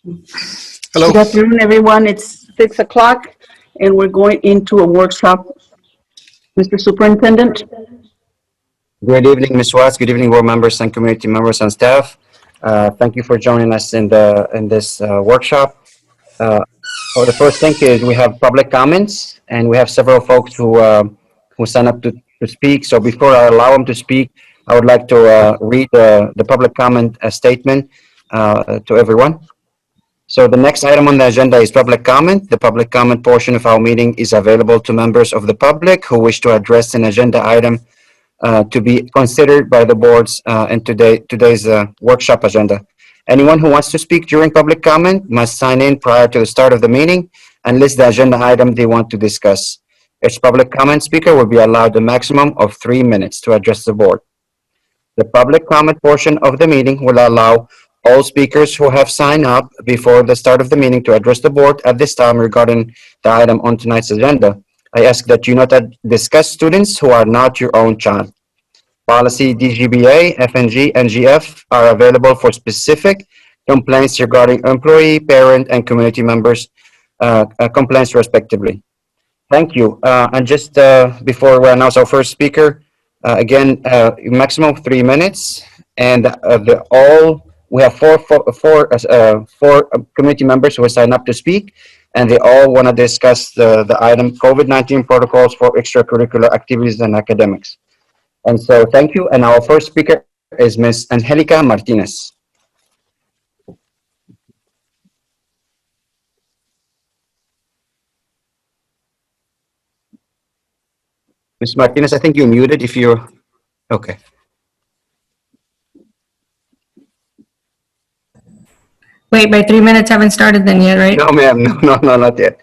Hello. Good afternoon, everyone. It's 6 o'clock, and we're going into a workshop. Mr. Superintendent? Good evening, Ms. Watts. Good evening, board members and community members and staff. Thank you for joining us in this workshop. For the first thing is we have public comments, and we have several folks who sign up to speak. So before I allow them to speak, I would like to read the public comment statement to everyone. So the next item on the agenda is public comment. The public comment portion of our meeting is available to members of the public who wish to address an agenda item to be considered by the boards in today's workshop agenda. Anyone who wants to speak during public comment must sign in prior to the start of the meeting and list the agenda item they want to discuss. Each public comment speaker will be allowed a maximum of 3 minutes to address the board. The public comment portion of the meeting will allow all speakers who have signed up before the start of the meeting to address the board at this time regarding the item on tonight's agenda. I ask that you not discuss students who are not your own child. Policy DGBA, FNG, and GF are available for specific complaints regarding employee, parent, and community members' complaints respectively. Thank you. And just before we announce our first speaker, again, maximum of 3 minutes, and we have four community members who will sign up to speak, and they all want to discuss the item COVID-19 protocols for extracurricular activities and academics. And so, thank you. And our first speaker is Ms. Angelica Martinez. Ms. Martinez, I think you're muted if you're, okay. Wait, my 3 minutes haven't started then yet, right? No, ma'am, no, not yet.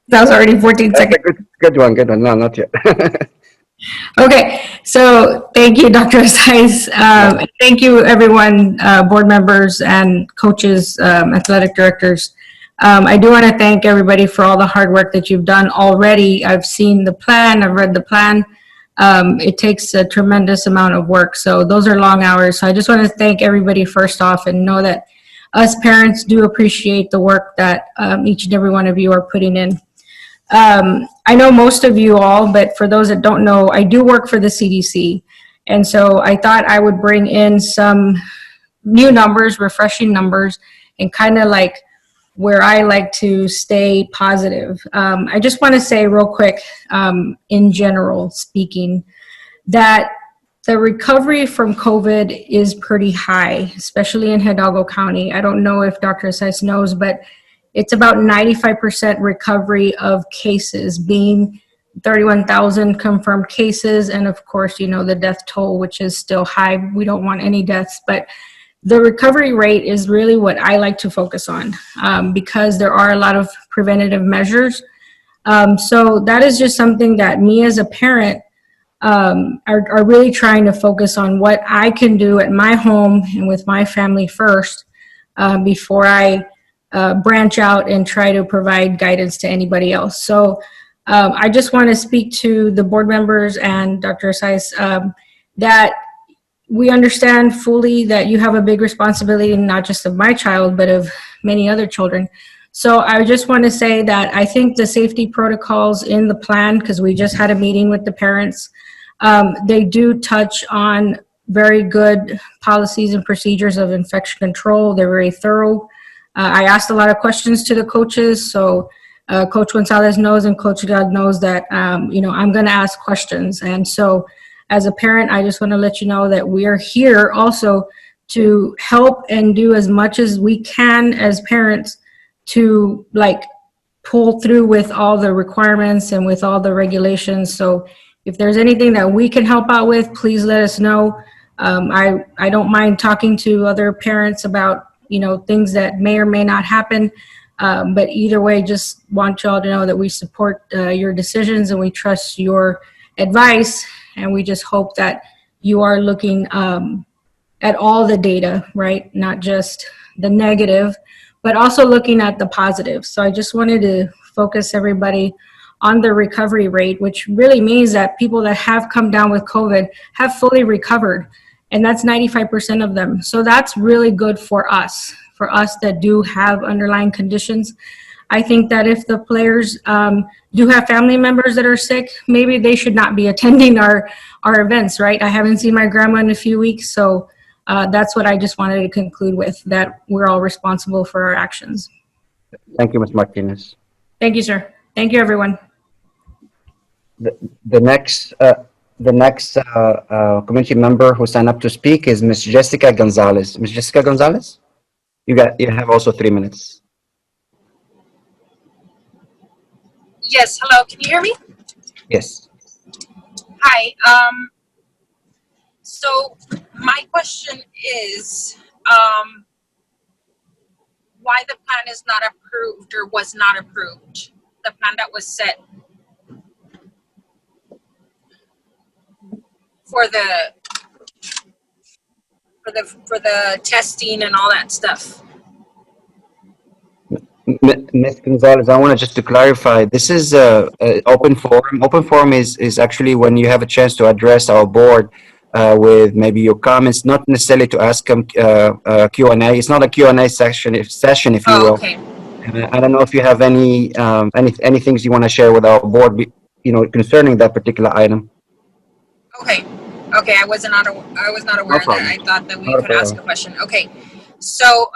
That was already 14 That's seconds. a good one, no, not yet. Okay, so thank you, Dr. Asais. Thank you, everyone, board members and coaches, athletic directors. I do want to thank everybody for all the hard work that you've done already. I've seen the plan, I've read the plan. It takes a tremendous amount of work, so those are long hours. So I just want to thank everybody first off and know that us parents do appreciate the work that each and every one of you are putting in. I know most of you all, but for those that don't know, I do work for the CDC. And so I thought I would bring in some new numbers, refreshing numbers, and kind of like where I like to stay positive. I just want to say real quick, in general speaking, that the recovery from COVID is pretty high, especially in Hidalgo County. I don't know if Dr. Asais knows, but it's about 95% recovery of cases, being 31,000 confirmed cases. And of course, you know, the death toll, which is still high. We don't want any deaths, but the recovery rate is really what I like to focus on because there are a lot of preventative measures. So that is just something that me as a parent are really trying to focus on what I can do at my home and with my family first before I branch out and try to provide guidance to anybody else. So I just want to speak to the board members and Dr. Asais that we understand fully that you have a big responsibility, not just of my child, but of many other children. So I just want to say that I think the safety protocols in the plan, because we just had a meeting with the parents, they do touch on very good policies and procedures of infection control. They're very thorough. I asked a lot of questions to the coaches, so Coach Gonzalez knows and Coach Doug knows that, you know, I'm gonna ask questions. And so as a parent, I just wanna let you know that we are here also to help and do as much as we can as parents to like pull through with all the requirements and with all the regulations. So if there's anything that we can help out with, please let us know. I don't mind talking to other parents about, you know, things that may or may not happen. But either way, just want y'all to know that we support your decisions and we trust your advice. And we just hope that you are looking at all the data, right? Not just the negative, but also looking at the positive. So I just wanted to focus everybody on the recovery rate, which really means that people that have come down with COVID have fully recovered. and that's 95% of them. So that's really good for us that do have underlying conditions. I think that if the players do have family members that are sick, maybe they should not be attending our events, right? I haven't seen my grandma in a few weeks, so that's what I just wanted to conclude with, that we're all responsible for our actions. Thank you, Ms. Martinez. Thank you, sir. Thank you, everyone. The next community member who signed up to speak is Ms. Jessica Gonzalez. Ms. Jessica Gonzalez, you have also 3 minutes. Yes, hello, can you hear me? Yes. Hi, so my question is, why the plan is not approved or was not approved? The plan that was set for the testing and all that stuff. Ms. Gonzalez, I want just to clarify, this is a open forum. Open forum is actually when you have a chance to address our board with maybe your comments, not necessarily to ask them Q&A. It's not a Q&A session, if you Oh, will. okay. I don't know if you have any things you want to share with our board, concerning that particular item. Okay. Okay, I was not aware of that. I thought that we Not a could ask problem. a question. Okay. So,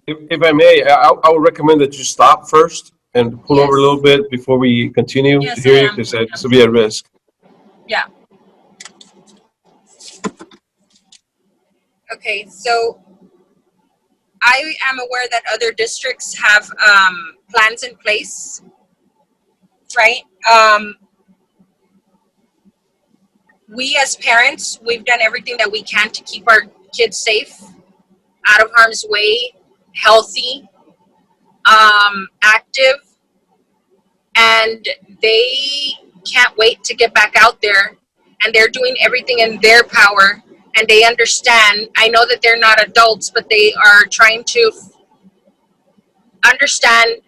If I may, I would recommend that you stop first and pull over a Yes. little bit before we continue Yes, to hear I you, am. because this will be a risk. yeah. Okay, so I am aware that other districts have plans in place, right? We as parents, we've done everything that we can to keep our kids safe, out of harm's way, healthy, active, and they can't wait to get back out there, and they're doing everything in their power, and they understand. I know that they're not adults, but they are trying to understand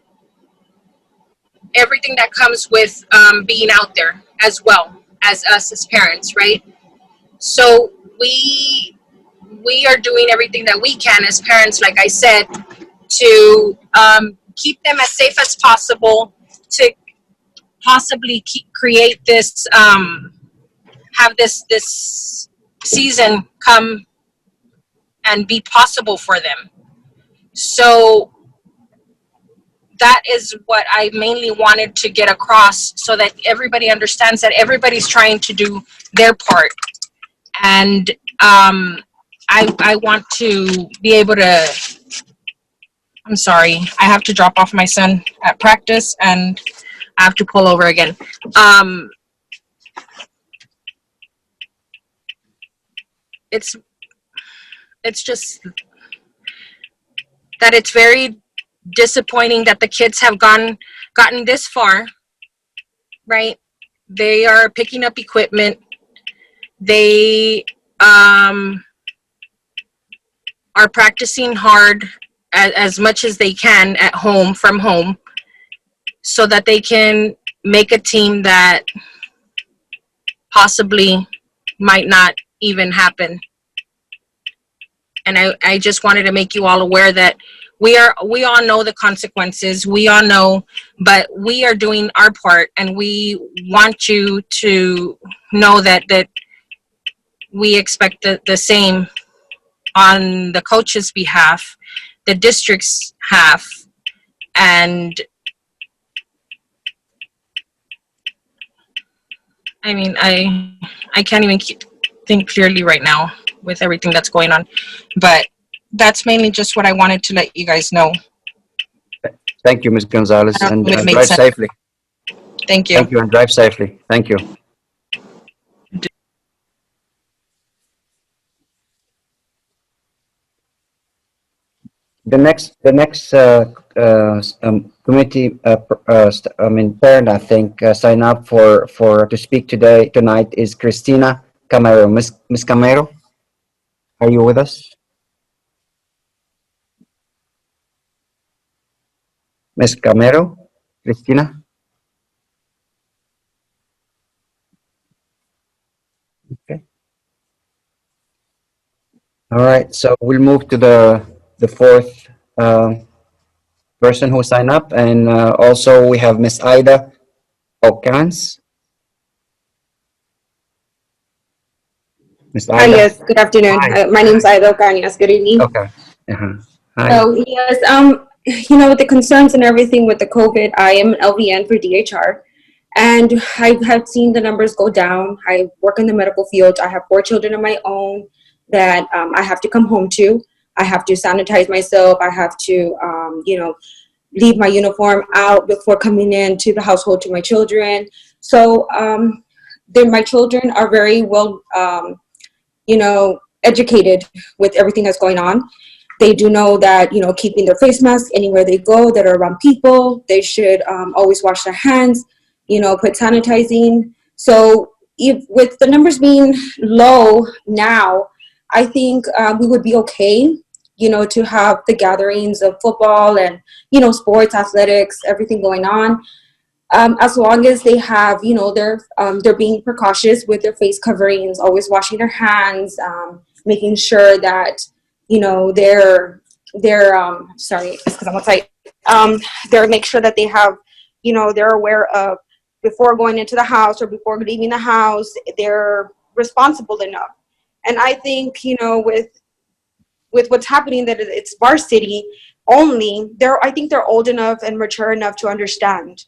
everything that comes with being out there, as well as us as parents, right? So we are doing everything that we can as parents, like I said, to keep them as safe as possible, to possibly create this, have this season come and be possible for them. So that is what I mainly wanted to get across, so that everybody understands that everybody's trying to do their part. And I want to be able to, I'm sorry, I have to drop off my son at practice and I have to pull over again. It's just that it's very disappointing that the kids have gotten this far, right? They are picking up equipment. They are practicing hard as much as they can at home, from home, so that they can make a team that possibly might not even happen. And I just wanted to make you all aware that we all know the consequences. We all know, but we are doing our part, and we want you to know that we expect the same on the coaches' behalf, the district's half, and I mean, I can't even think clearly right now with everything that's going on, but that's mainly just what I wanted to let you guys know. Thank you, Ms. Gonzalez, I don't and know if it made drive sense. safely. Thank you. Thank you, and drive safely. Thank you. The next committee, parent, I think, sign up to speak tonight is Christina Camero. Miss Camero, are you with us? Miss Camero, Christina? Okay. All right, so we'll move to the fourth uh, person who signed up, and also we have Miss Ida Ocans. Miss Hi, Ida. yes, good afternoon. Hi. My name is Ido Carnias. Good evening. Okay. Uh-huh. Hi. So, yes, with the concerns and everything with the COVID, I am an LVN for DHR, and I have seen the numbers go down. I work in the medical field. I have 4 children of my own that I have to come home to. I have to sanitize myself. I have to, leave my uniform out before coming in to the household to my children. So, my children are very well. Educated with everything that's going on. They do know that, keeping their face masks anywhere they go that are around people. They should always wash their hands, put sanitizing. So if with the numbers being low now, I think we would be okay, to have the gatherings of football and, sports, athletics, everything going on, as long as they have, they're being precautious with their face coverings, always washing their hands, making sure that, they're sorry, it's because I'm outside. They're make sure that they have, they're aware of before going into the house or before leaving the house, they're responsible enough. And I think, with what's happening, that it's varsity only. I think they're old enough and mature enough to understand,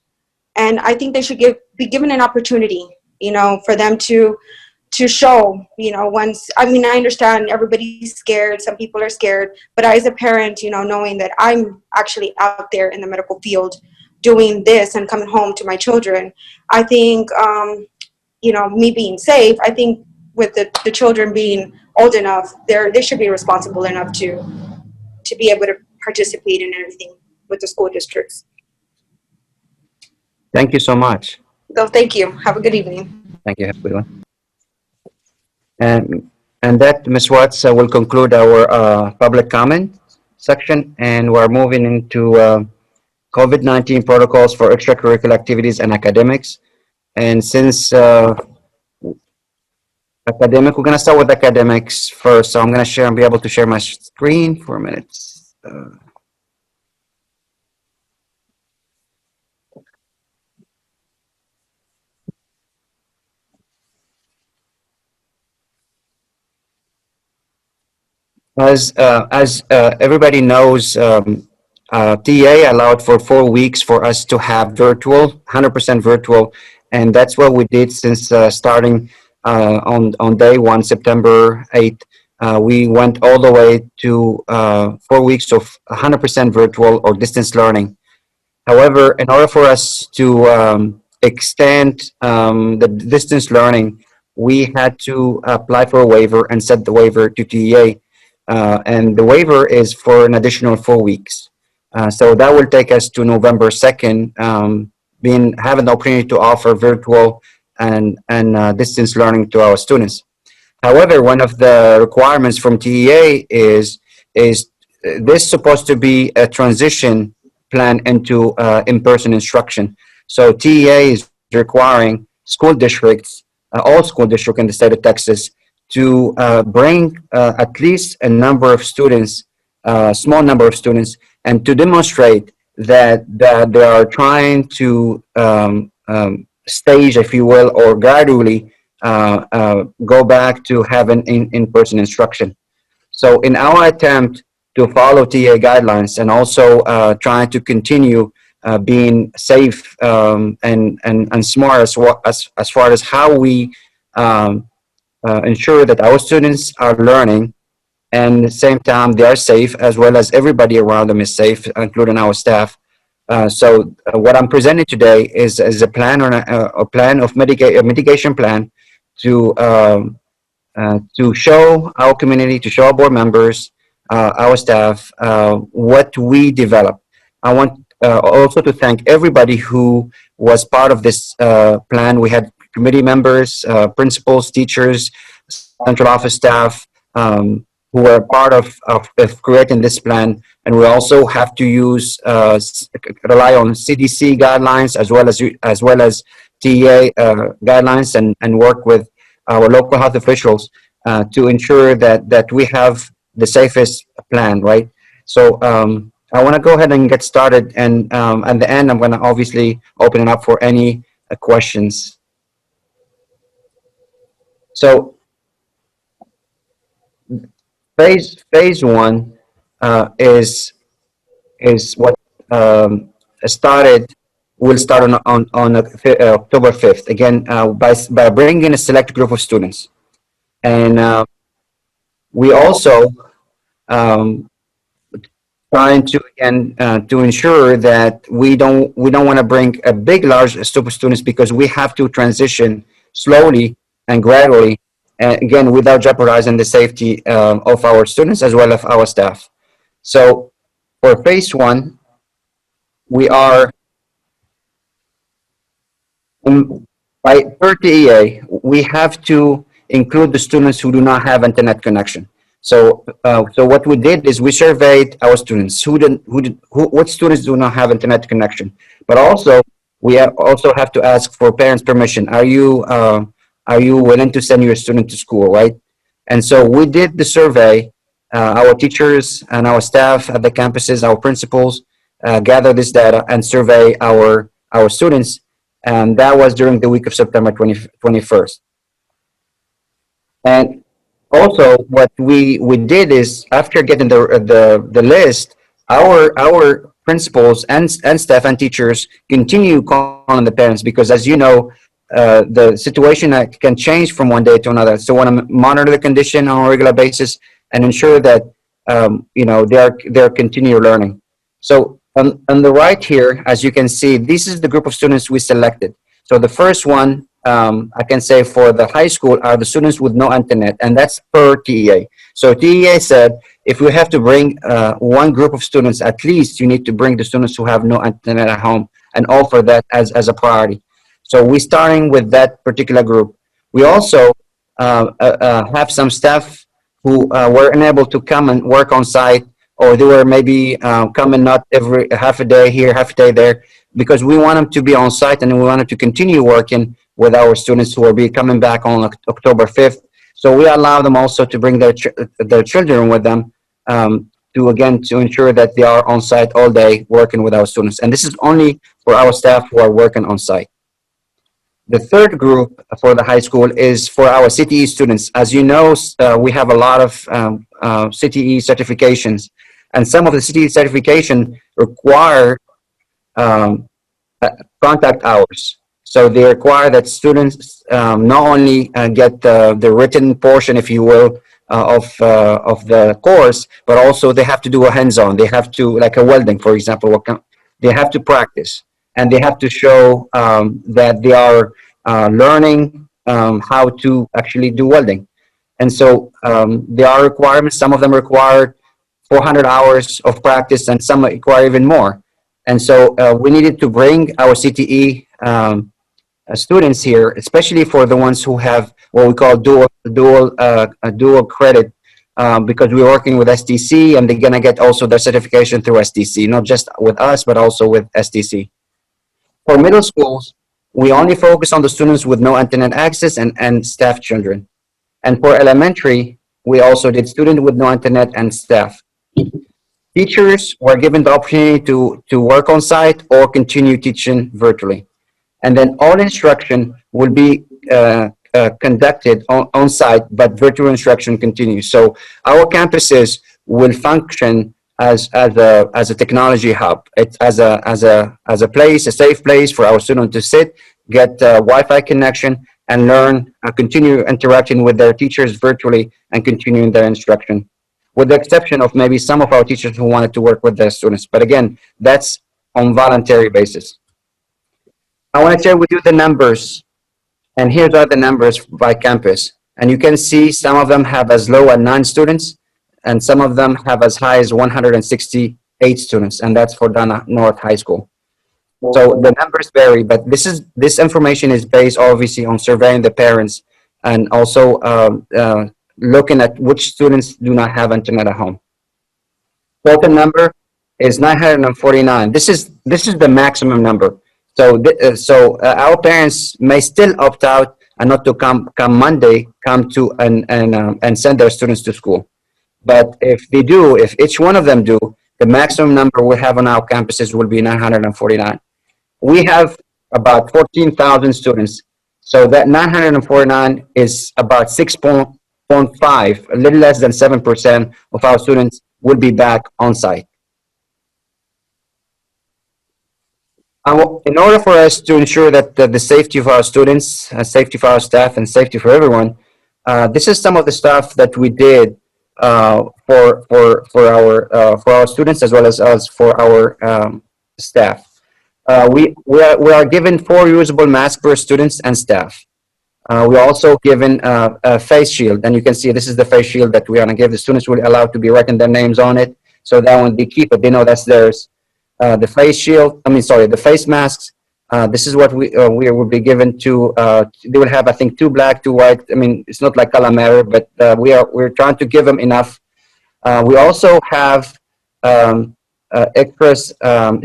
and I think they should be given an opportunity, for them to show, once. I mean, I understand everybody's scared. Some people are scared, but as a parent, knowing that I'm actually out there in the medical field doing this and coming home to my children, I think, me being safe. I think with the children being old enough, they should be responsible enough to be able to participate in everything with the school districts. Thank you so much. So thank you. Have a good evening. Thank you. Have a good one. And that, Ms. Watts, will conclude our public comment section, and we're moving into COVID-19 protocols for extracurricular activities and academics. And since we're going to start with academics first. So I'm going to share and be able to share my screen for a minute. As everybody knows, TA allowed for 4 weeks for us to have virtual, 100% virtual, and that's what we did since starting on day one, September 8th. We went all the way to 4 weeks of 100% virtual or distance learning. However, in order for us to extend the distance learning, we had to apply for a waiver and set the waiver to TEA. And the waiver is for an additional 4 weeks. So that will take us to November 2nd, having the opportunity to offer virtual and distance learning to our students. However, one of the requirements from TEA is this supposed to be a transition plan into in-person instruction. So TEA is requiring school districts, all school districts in the state of Texas, to bring at least a number of students, small number of students, and to demonstrate that they are trying to stage, if you will, or gradually go back to having in-person instruction. So in our attempt to follow TA guidelines and also trying to continue being safe and smart as far as how we ensure that our students are learning and at the same time they are safe, as well as everybody around them is safe, including our staff. So what I'm presenting today is a plan or a plan of a mitigation plan to show our community, to show our board members, our staff, what we develop. I want also to thank everybody who was part of this plan. We had committee members, principals, teachers, central office staff, who were part of creating this plan. And we also have to use rely on CDC guidelines as well as TEA guidelines and work with our local health officials to ensure that we have the safest plan, right? So I want to go ahead and get started, and at the end, I'm going to obviously open it up for any questions. So phase one is what started will start on October 5th. Again, by bringing in a select group of students, and we also um, trying to again to ensure that we don't want to bring a big large group of students, because we have to transition slowly and gradually, again without jeopardizing the safety of our students as well as our staff. So for phase one, we are by per TEA, we have to include the students who do not have internet connection. So what we did is we surveyed our students what students do not have internet connection. But also, also have to ask for parents' permission. Are you willing to send your student to school, right? And so we did the survey. Our teachers and our staff at the campuses, our principals, gather this data and survey our students, and that was during the week of September 21st. And also, what we did is, after getting the list, our principals and staff and teachers continue calling the parents, because, as you know, the situation can change from one day to another. So, want to monitor the condition on a regular basis and ensure that they're continue learning. So, on the right here, as you can see, this is the group of students we selected. So the first one, I can say for the high school, are the students with no internet, and that's per TEA. So TEA said, if we have to bring one group of students, at least you need to bring the students who have no internet at home and offer that as a priority. So we're starting with that particular group. We also have some staff who were unable to come and work on site, or they were maybe coming not every half a day here, half a day there, because we want them to be on site and we want them to continue working with our students who will be coming back on October 5th. So we allow them also to bring their children with them, to ensure that they are on site all day working with our students. And this is only for our staff who are working on site. The third group for the high school is for our CTE students. As you know, we have a lot of CTE certifications, and some of the CTE certification require contact hours. So they require that students not only get the written portion, if you will, of the course, but also they have to do a hands-on. They have to, like a welding, for example, they have to practice, and they have to show that they are learning how to actually do welding. And so there are requirements. Some of them require 400 hours of practice, and some require even more. And so we needed to bring our CTE students here, especially for the ones who have what we call dual credit, because we're working with STC, and they're gonna get also their certification through STC, not just with us, but also with STC. For middle schools, we only focus on the students with no internet access and staff children. And for elementary, we also did student with no internet and staff. Teachers were given the opportunity to work on site or continue teaching virtually. And then all instruction will be conducted on site, but virtual instruction continues. So our campuses will function as a technology hub. It's as a place, a safe place for our students to sit, get Wi-Fi connection, and learn, continue interacting with their teachers virtually and continuing their instruction, with the exception of maybe some of our teachers who wanted to work with their students. But again, that's on voluntary basis. I want to share with you the numbers, and here are the numbers by campus. And you can see some of them have as low as 9 students, and some of them have as high as 168 students, and that's for Dana North High School. So the numbers vary, but this information is based obviously on surveying the parents, and also looking at which students do not have internet at home. Total number is 949. This is the maximum number. So our parents may still opt out and not to come Monday, come to and send their students to school. But if they do, if each one of them do, the maximum number we have on our campuses will be 949. We have about 14,000 students. So that 949 is about 6.5, a little less than 7% of our students will be back on site. In order for us to ensure that the safety of our students, safety for our staff, and safety for everyone, this is some of the stuff that we did for our students as well as us for our staff. We are given 4 reusable masks for students and staff. We're also given a face shield, and you can see this is the face shield that we are going to give. The students will be allowed to be writing their names on it, so that when they keep it, they know that's theirs. The face shield, the face masks. This is what we will be given to. They will have, I think, 2 black, 2 white. I mean, it's not like calamari, but we're trying to give them enough. We also have extras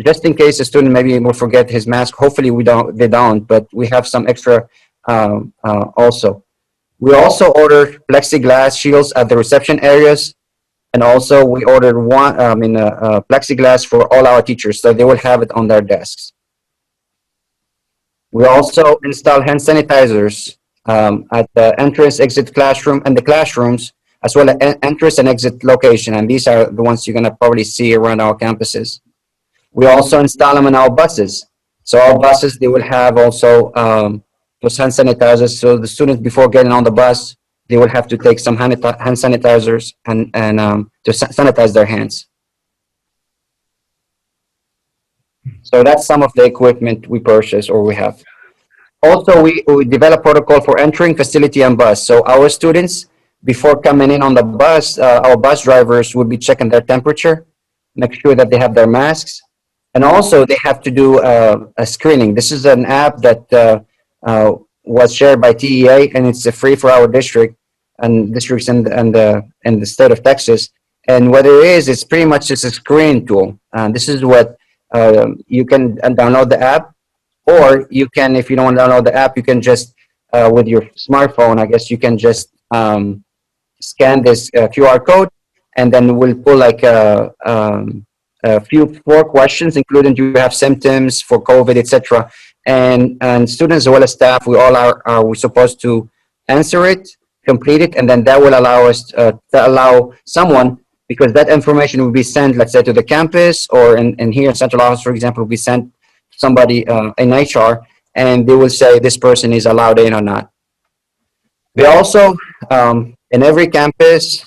just in case a student maybe will forget his mask. Hopefully they don't, but we have some extra also. We also ordered plexiglass shields at the reception areas, and also we ordered plexiglass for all our teachers, so they will have it on their desks. We also install hand sanitizers at the entrance, exit classroom, and the classrooms, as well as entrance and exit location, and these are the ones you're going to probably see around our campuses. We also install them in our buses. So our buses, they will have also those hand sanitizers, so the students, before getting on the bus, they will have to take some hand sanitizers and to sanitize their hands. So that's some of the equipment we purchase or we have. Also, we develop protocol for entering facility and bus. So our students, before coming in on the bus, our bus drivers will be checking their temperature, make sure that they have their masks, and also they have to do a screening. This is an app that was shared by TEA, and it's free for our district and districts in the state of Texas. And what it is, it's pretty much just a screening tool. This is what you can download the app, or you can, if you don't want to download the app, you can just with your smartphone, I guess you can just scan this QR code, and then we'll pull like a few 4 questions, including do you have symptoms for COVID, etc. And students as well as staff, we all are we're supposed to answer it, complete it, and then that will allow us to allow someone, because that information will be sent, let's say, to the campus, or in here in central office, for example, will be sent to somebody in HR, and they will say this person is allowed in or not. We also, in every campus,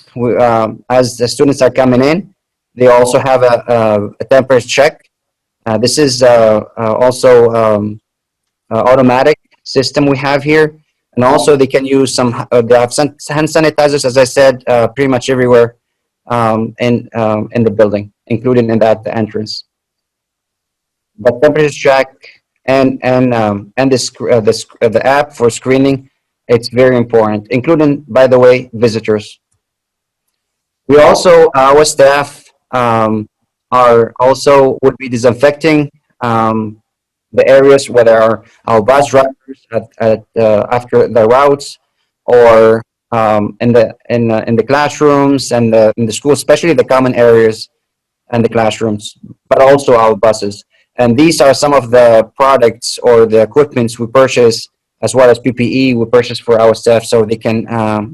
as the students are coming in, they also have a temperature check. This is also automatic system we have here. And also they can use some, they have hand sanitizers, as I said, pretty much everywhere in the building, including in that the entrance. But temperature check and the app for screening, it's very important, including, by the way, visitors. We also, our staff are also would be disinfecting the areas where there are our bus drivers after the routes, or in the classrooms and in the schools, especially the common areas and the classrooms, but also our buses. And these are some of the products or the equipments we purchase, as well as PPE we purchase for our staff, so they can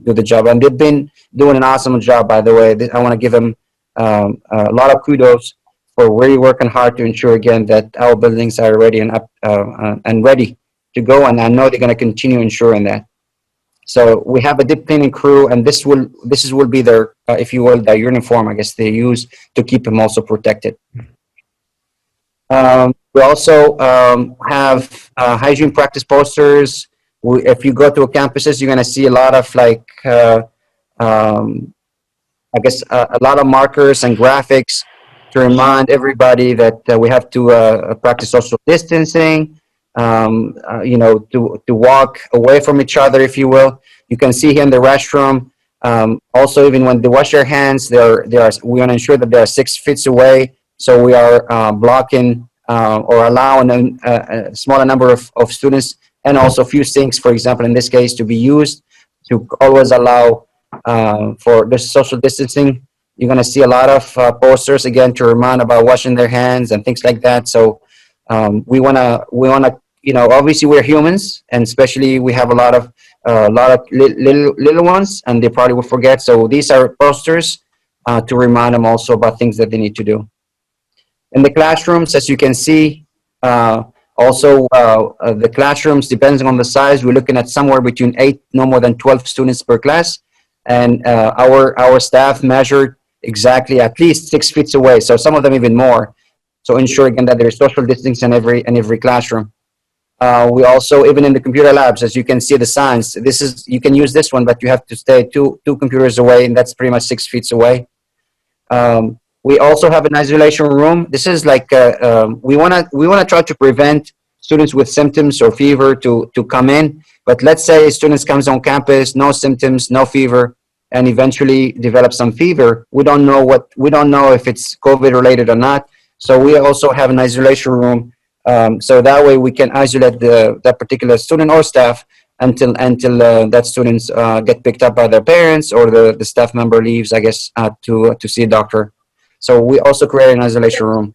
do the job. And they've been doing an awesome job, by the way. I want to give them a lot of kudos for really working hard to ensure, again, that our buildings are ready and up and ready to go. And I know they're going to continue ensuring that. So we have a deep cleaning crew, and this will be their, if you will, their uniform, I guess, they use to keep them also protected. We also have hygiene practice posters. If you go to a campuses, you're going to see a lot of like, I guess, a lot of markers and graphics to remind everybody that we have to practice social distancing, you know, to walk away from each other, if you will. You can see here in the restroom, also even when they wash their hands, we want to ensure that they are 6 feet away. So we are blocking or allowing a smaller number of students and also few sinks, for example, in this case, to be used to always allow for the social distancing. You're going to see a lot of posters again to remind about washing their hands and things like that. So we want to, obviously we're humans, and especially we have a lot of little ones, and they probably will forget. So these are posters to remind them also about things that they need to do. In the classrooms, as you can see, uh, also the classrooms, depending on the size, we're looking at somewhere between 8, no more than 12 students per class. And our staff measured exactly at least 6 feet away. So some of them even more. So ensure again that there is social distancing in every classroom. We also, even in the computer labs, as you can see the signs, this is, you can use this one, but you have to stay two computers away, and that's pretty much 6 feet away. We also have an isolation room. This is like we wanna try to prevent students with symptoms or fever to come in. But let's say students comes on campus, no symptoms, no fever, and eventually develop some fever. We don't know if it's COVID related or not. So we also have an isolation room. So that way we can isolate that particular student or staff until that students get picked up by their parents, or the staff member leaves, I guess, to see a doctor. So we also create an isolation room.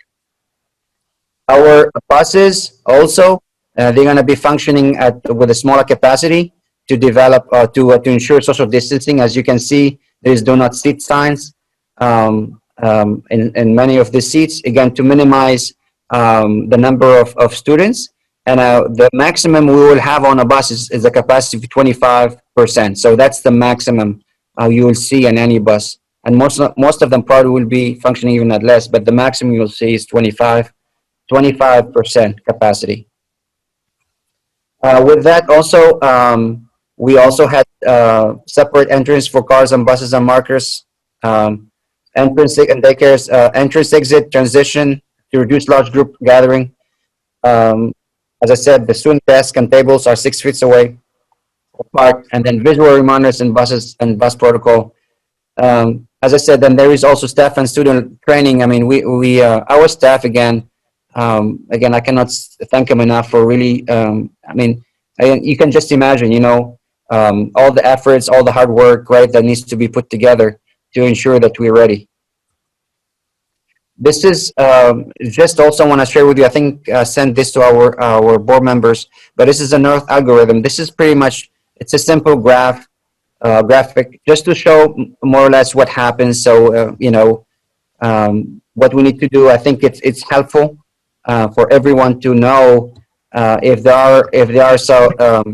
Our buses also, they're going to be functioning with a smaller capacity to develop to ensure social distancing. As you can see, there is do not sit signs in many of the seats, again to minimize the number of students. And the maximum we will have on a bus is a capacity of 25%. So that's the maximum you will see in any bus. And most of them probably will be functioning even at less, but the maximum you'll see is 25% capacity. With that also, we also had separate entrance for cars and buses and markers, entrance and daycares, entrance exit transition to reduce large group gathering. Um, as I said, the student desks and tables are 6 feet away apart, and then visual reminders in buses and bus protocol. As I said, then there is also staff and student training. I mean, our staff again, I cannot thank them enough for really. I mean, you can just imagine, all the efforts, all the hard work, right, that needs to be put together to ensure that we're ready. This is just also want to share with you. I think send this to our board members, but this is an Earth algorithm. This is pretty much, it's a simple graphic just to show more or less what happens. So what we need to do. I think it's helpful for everyone to know if there are so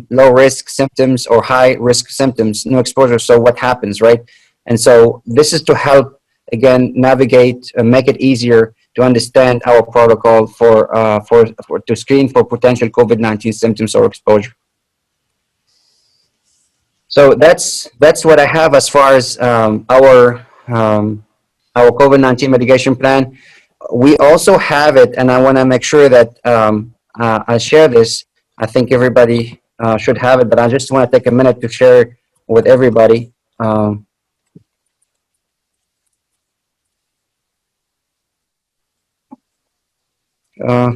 low risk symptoms or high risk symptoms, no exposure. So what happens, right? And so this is to help again navigate, make it easier to understand our protocol for to screen for potential COVID-19 symptoms or exposure. So that's what I have as far as our COVID-19 mitigation plan. We also have it, and I want to make sure that I share this. I think everybody should have it, but I just want to take a minute to share it with everybody. Uh,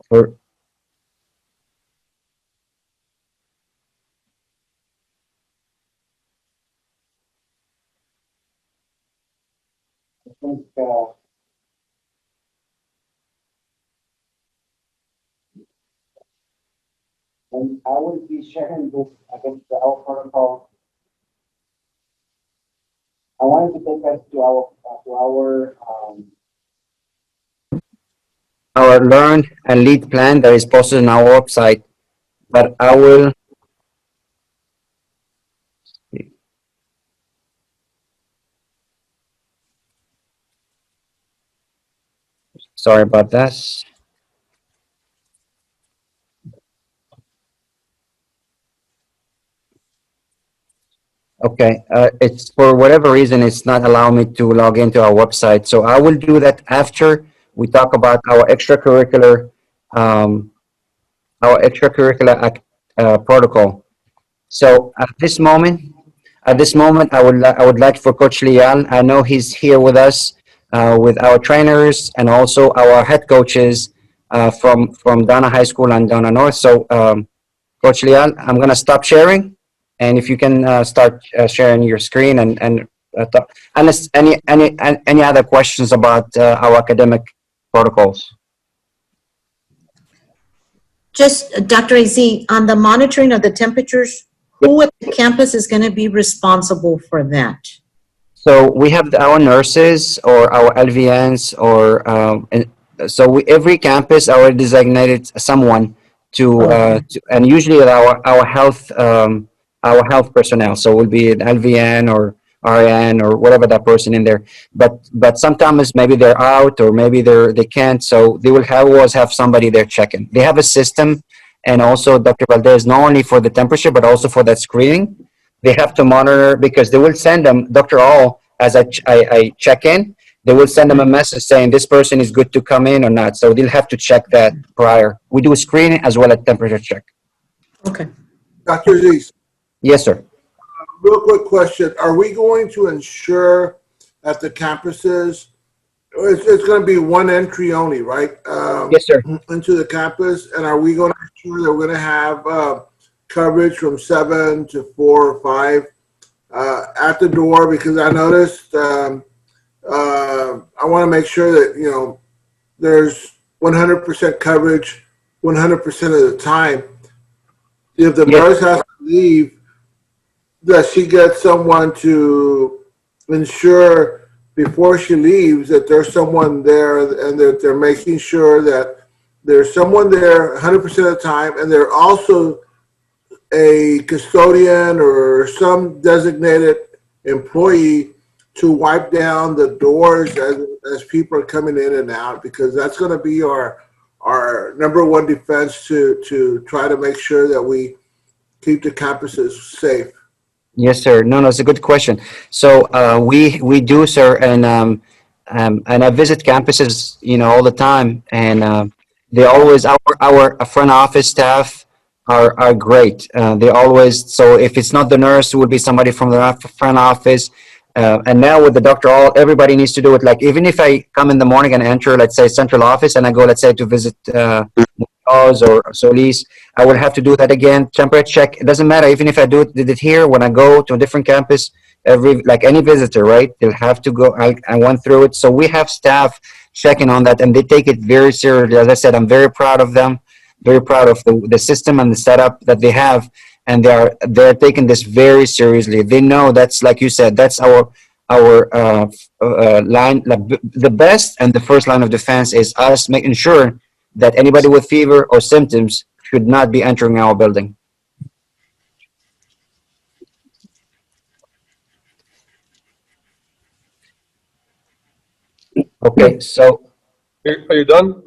for, I think, and I will be sharing this against our protocol. I wanted to take us to our learn and lead plan that is posted on our website. But I will, sorry about that. Okay, it's for whatever reason, it's not allowing me to log into our website. So I will do that after we talk about um, our extracurricular protocol. So at this moment, I would like for Coach Lial. I know he's here with us, with our trainers and also our head coaches, from Donna High School and Donna North. So, Coach Leal, I'm going to stop sharing, and if you can start sharing your screen and unless any other questions about our academic protocols. Just, Dr. Az, on the monitoring of the temperatures, who at the campus is going to be responsible for that? So we have our nurses or our LVNs or and so every campus our designated someone and usually our health personnel. So will be an LVN or RN or whatever that person in there. But sometimes maybe they're out or maybe they can't. So they will always have somebody there checking. They have a system, and also Dr. Valdez not only for the temperature but also for that screening. They have to monitor because they will send them, Dr. All, as I check in, they will send them a message saying this person is good to come in or not. So they'll have to check that prior. We do a screening as well as temperature check. Okay. Dr. Aziz, Yes, sir. real quick question. Are we going to ensure at the campuses, it's going to be one entry only, right? Yes, sir. Into the campus. And are we going to ensure that we're going to have coverage from 7 to 4 or 5 at the door? Because I noticed I want to make sure that, you know, there's 100% coverage 100% of the time. If the nurse has to leave, that she gets someone to ensure before she leaves that there's someone there and that they're making sure that there's someone there 100% of the time, and they're also a custodian or some designated employee to wipe down the doors as people are coming in and out, because that's going to be our number one defense to try to make sure that we keep the campuses safe. Yes, sir. No, it's a good question. So we do, sir, and I visit campuses, you know, all the time, and they always our front office staff are great. They always, so if it's not the nurse, it would be somebody from the front office. And now with the doctor, everybody needs to do it. Like even if I come in the morning and enter, let's say central office, and I go, let's say to visit Oz or Solis, I will have to do that again. Temperature check. It doesn't matter even if I did it here. When I go to a different campus, like any visitor, right? They'll have to go. I went through it. So we have staff checking on that, and they take it very seriously. As I said, I'm very proud of them. Very proud of the system and the setup that they have, and they're taking this very seriously. They know that's, like you said, that's our line. The best and the first line of defense is us making sure that anybody with fever or symptoms should not be entering our building. Okay, so Are you done?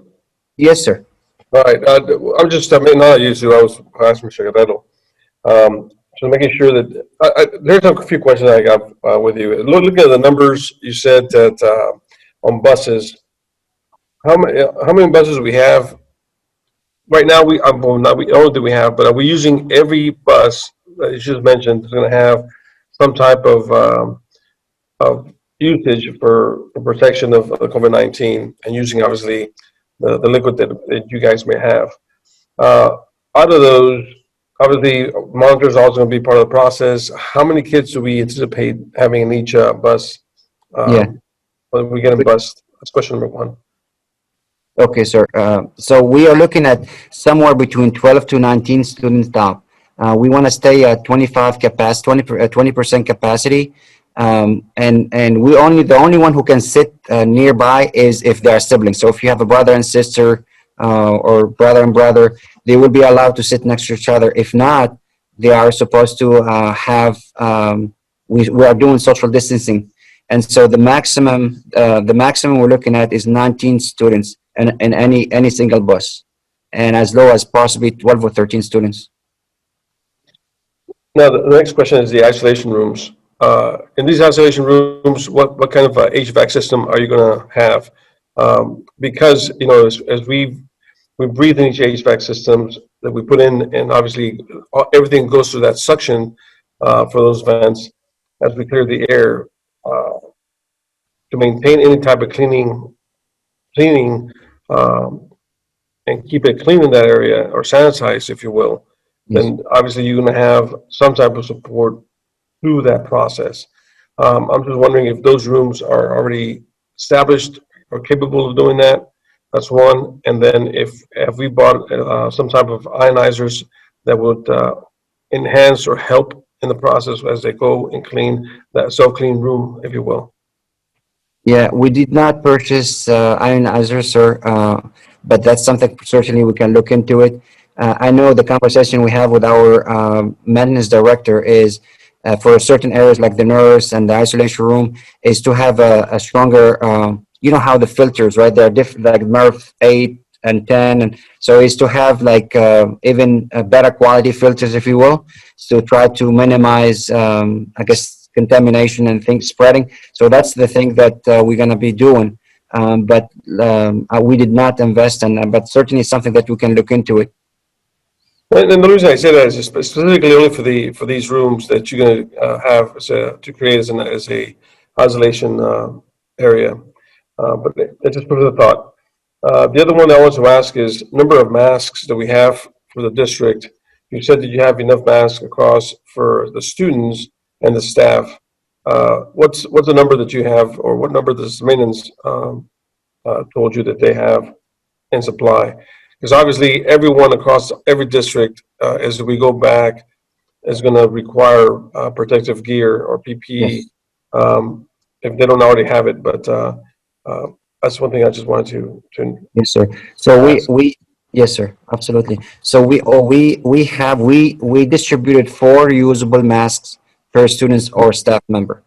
yes, sir. All right. I'm just, I mean, not you, I was asking Mr. Guerrero. So making sure that, there's a few questions I got with you. Looking at the numbers, you said that on buses, how many buses we have? Right now, well, not we only do we have, but are we using every bus that you just mentioned is going to have some type of usage for protection of COVID-19 and using obviously the liquid that you guys may have. Out of those, obviously, monitors are also going to be part of the process. How many kids do we anticipate having in each bus? Yeah. When we get in bus? That's question number one. Okay, sir. So we are looking at somewhere between 12 to 19 students top. We want to stay at 25 capacity, 20% capacity. And the only one who can sit nearby is if they are siblings. So if you have a brother and sister or brother and brother, they will be allowed to sit next to each other. If not, they are supposed to we are doing social distancing. And so the maximum we're looking at is 19 students in any single bus, and as low as possibly 12 or 13 students. Now, the next question is the isolation rooms. In these isolation rooms, what kind of HVAC system are you going to have? Because, you know, as we breathe in each HVAC systems that we put in, and obviously everything goes through that suction for those vents as we clear the air. To maintain any type of cleaning and keep it clean in that area, or sanitized, if you will, Yes. then obviously you're gonna have some type of support through that process. I'm just wondering if those rooms are already established or capable of doing that. That's one. And then if have we bought some type of ionizers that would enhance or help in the process as they go and clean that self-clean room, if you will. Yeah, we did not purchase ionizer, sir, but that's something certainly we can look into it. I know the conversation we have with our maintenance director is for certain areas like the nurse and the isolation room is to have a stronger, you know how the filters, right? They're different, like MERV 8 and 10. And so is to have like even better quality filters, if you will, to try to minimize, I guess, contamination and things spreading. So that's the thing that we're going to be doing. But we did not invest in, but certainly something that we can look into it. And the reason I say that is specifically only for these rooms that you're going to have to create as a isolation area. But it just put a thought. The other one I want to ask is number of masks that we have for the district. You said that you have enough masks across for the students and the staff. What's the number that you have, or what number does maintenance told you that they have in supply? Because obviously everyone across every district, as we go back, is going to require protective gear or PPE Yes. if they don't already have it. But that's one thing I just wanted to Yes, sir. So ask. yes, sir, absolutely. So we distributed 4 usable masks per students or staff member.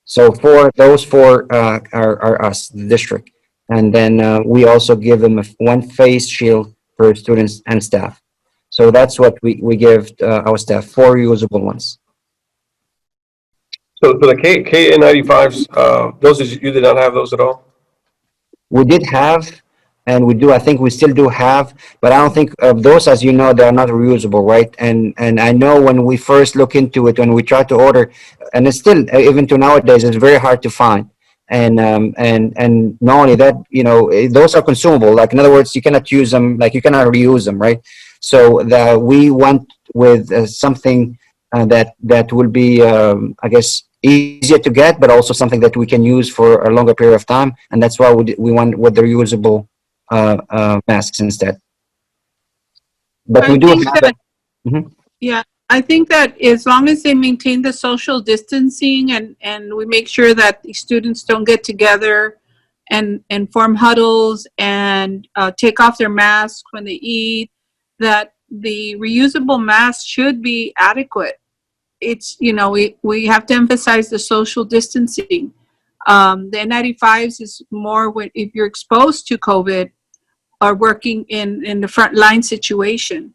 So for those four are us, the district. And then we also give them one face shield for students and staff. So that's what we give our staff, 4 usable ones. So for the KN95s, those you did not have those at all? We did have, and we do, I think we still do have, but I don't think of those, as you know, they are not reusable, right? And I know when we first look into it, when we try to order, and it's still, even to nowadays, it's very hard to find. And not only that, you know, those are consumable. Like, in other words, you cannot use them, like you cannot reuse them, right? So we went with something that will be, I guess, easier to get, but also something that we can use for a longer period of time. And that's why we went with the reusable masks instead. But we I do think have that, it. Mhm. yeah, I think that as long as they maintain the social distancing and we make sure that the students don't get together and form huddles and take off their masks when they eat, that the reusable masks should be adequate. It's, you know, we have to emphasize the social distancing. The N95s is more when, if you're exposed to COVID or working in the front line situation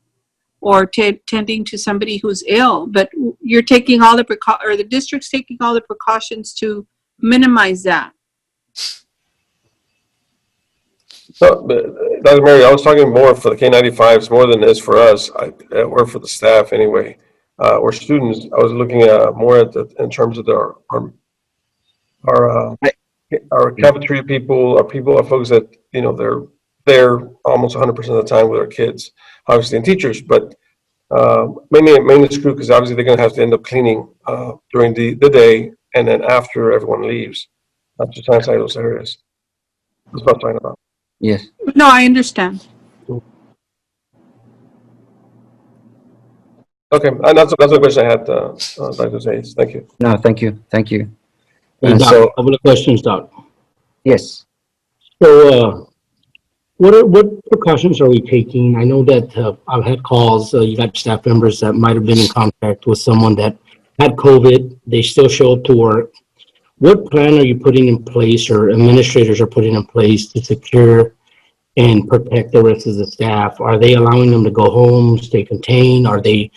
or tending to somebody who's ill, but you're taking all the or the district's taking all the precautions to minimize that. No, but Dr. Mary, I was talking more for the K95s more than this for us, or for the staff anyway, or students. I was looking at more at in terms of our our cafeteria people, our folks that, you know, they're there almost 100% of the time with our kids, obviously, and teachers, but mainly the crew, because obviously they're going to have to end up cleaning during the day and then after everyone leaves, not to sanitize those areas. That's what I'm talking about. Yes. No, I understand. Okay, and that's the question I had, Dr. Zayas. Thank you. No, thank you. Thank you. Hey, Doc, So, a couple of questions, Doc. yes. So, what precautions are we taking? I know that I've had calls, you got staff members that might have been in contact with someone that had COVID. They still show up to work. What plan are you putting in place, or administrators are putting in place, to secure and protect the rest of the staff? Are they allowing them to go home, stay contained? Are they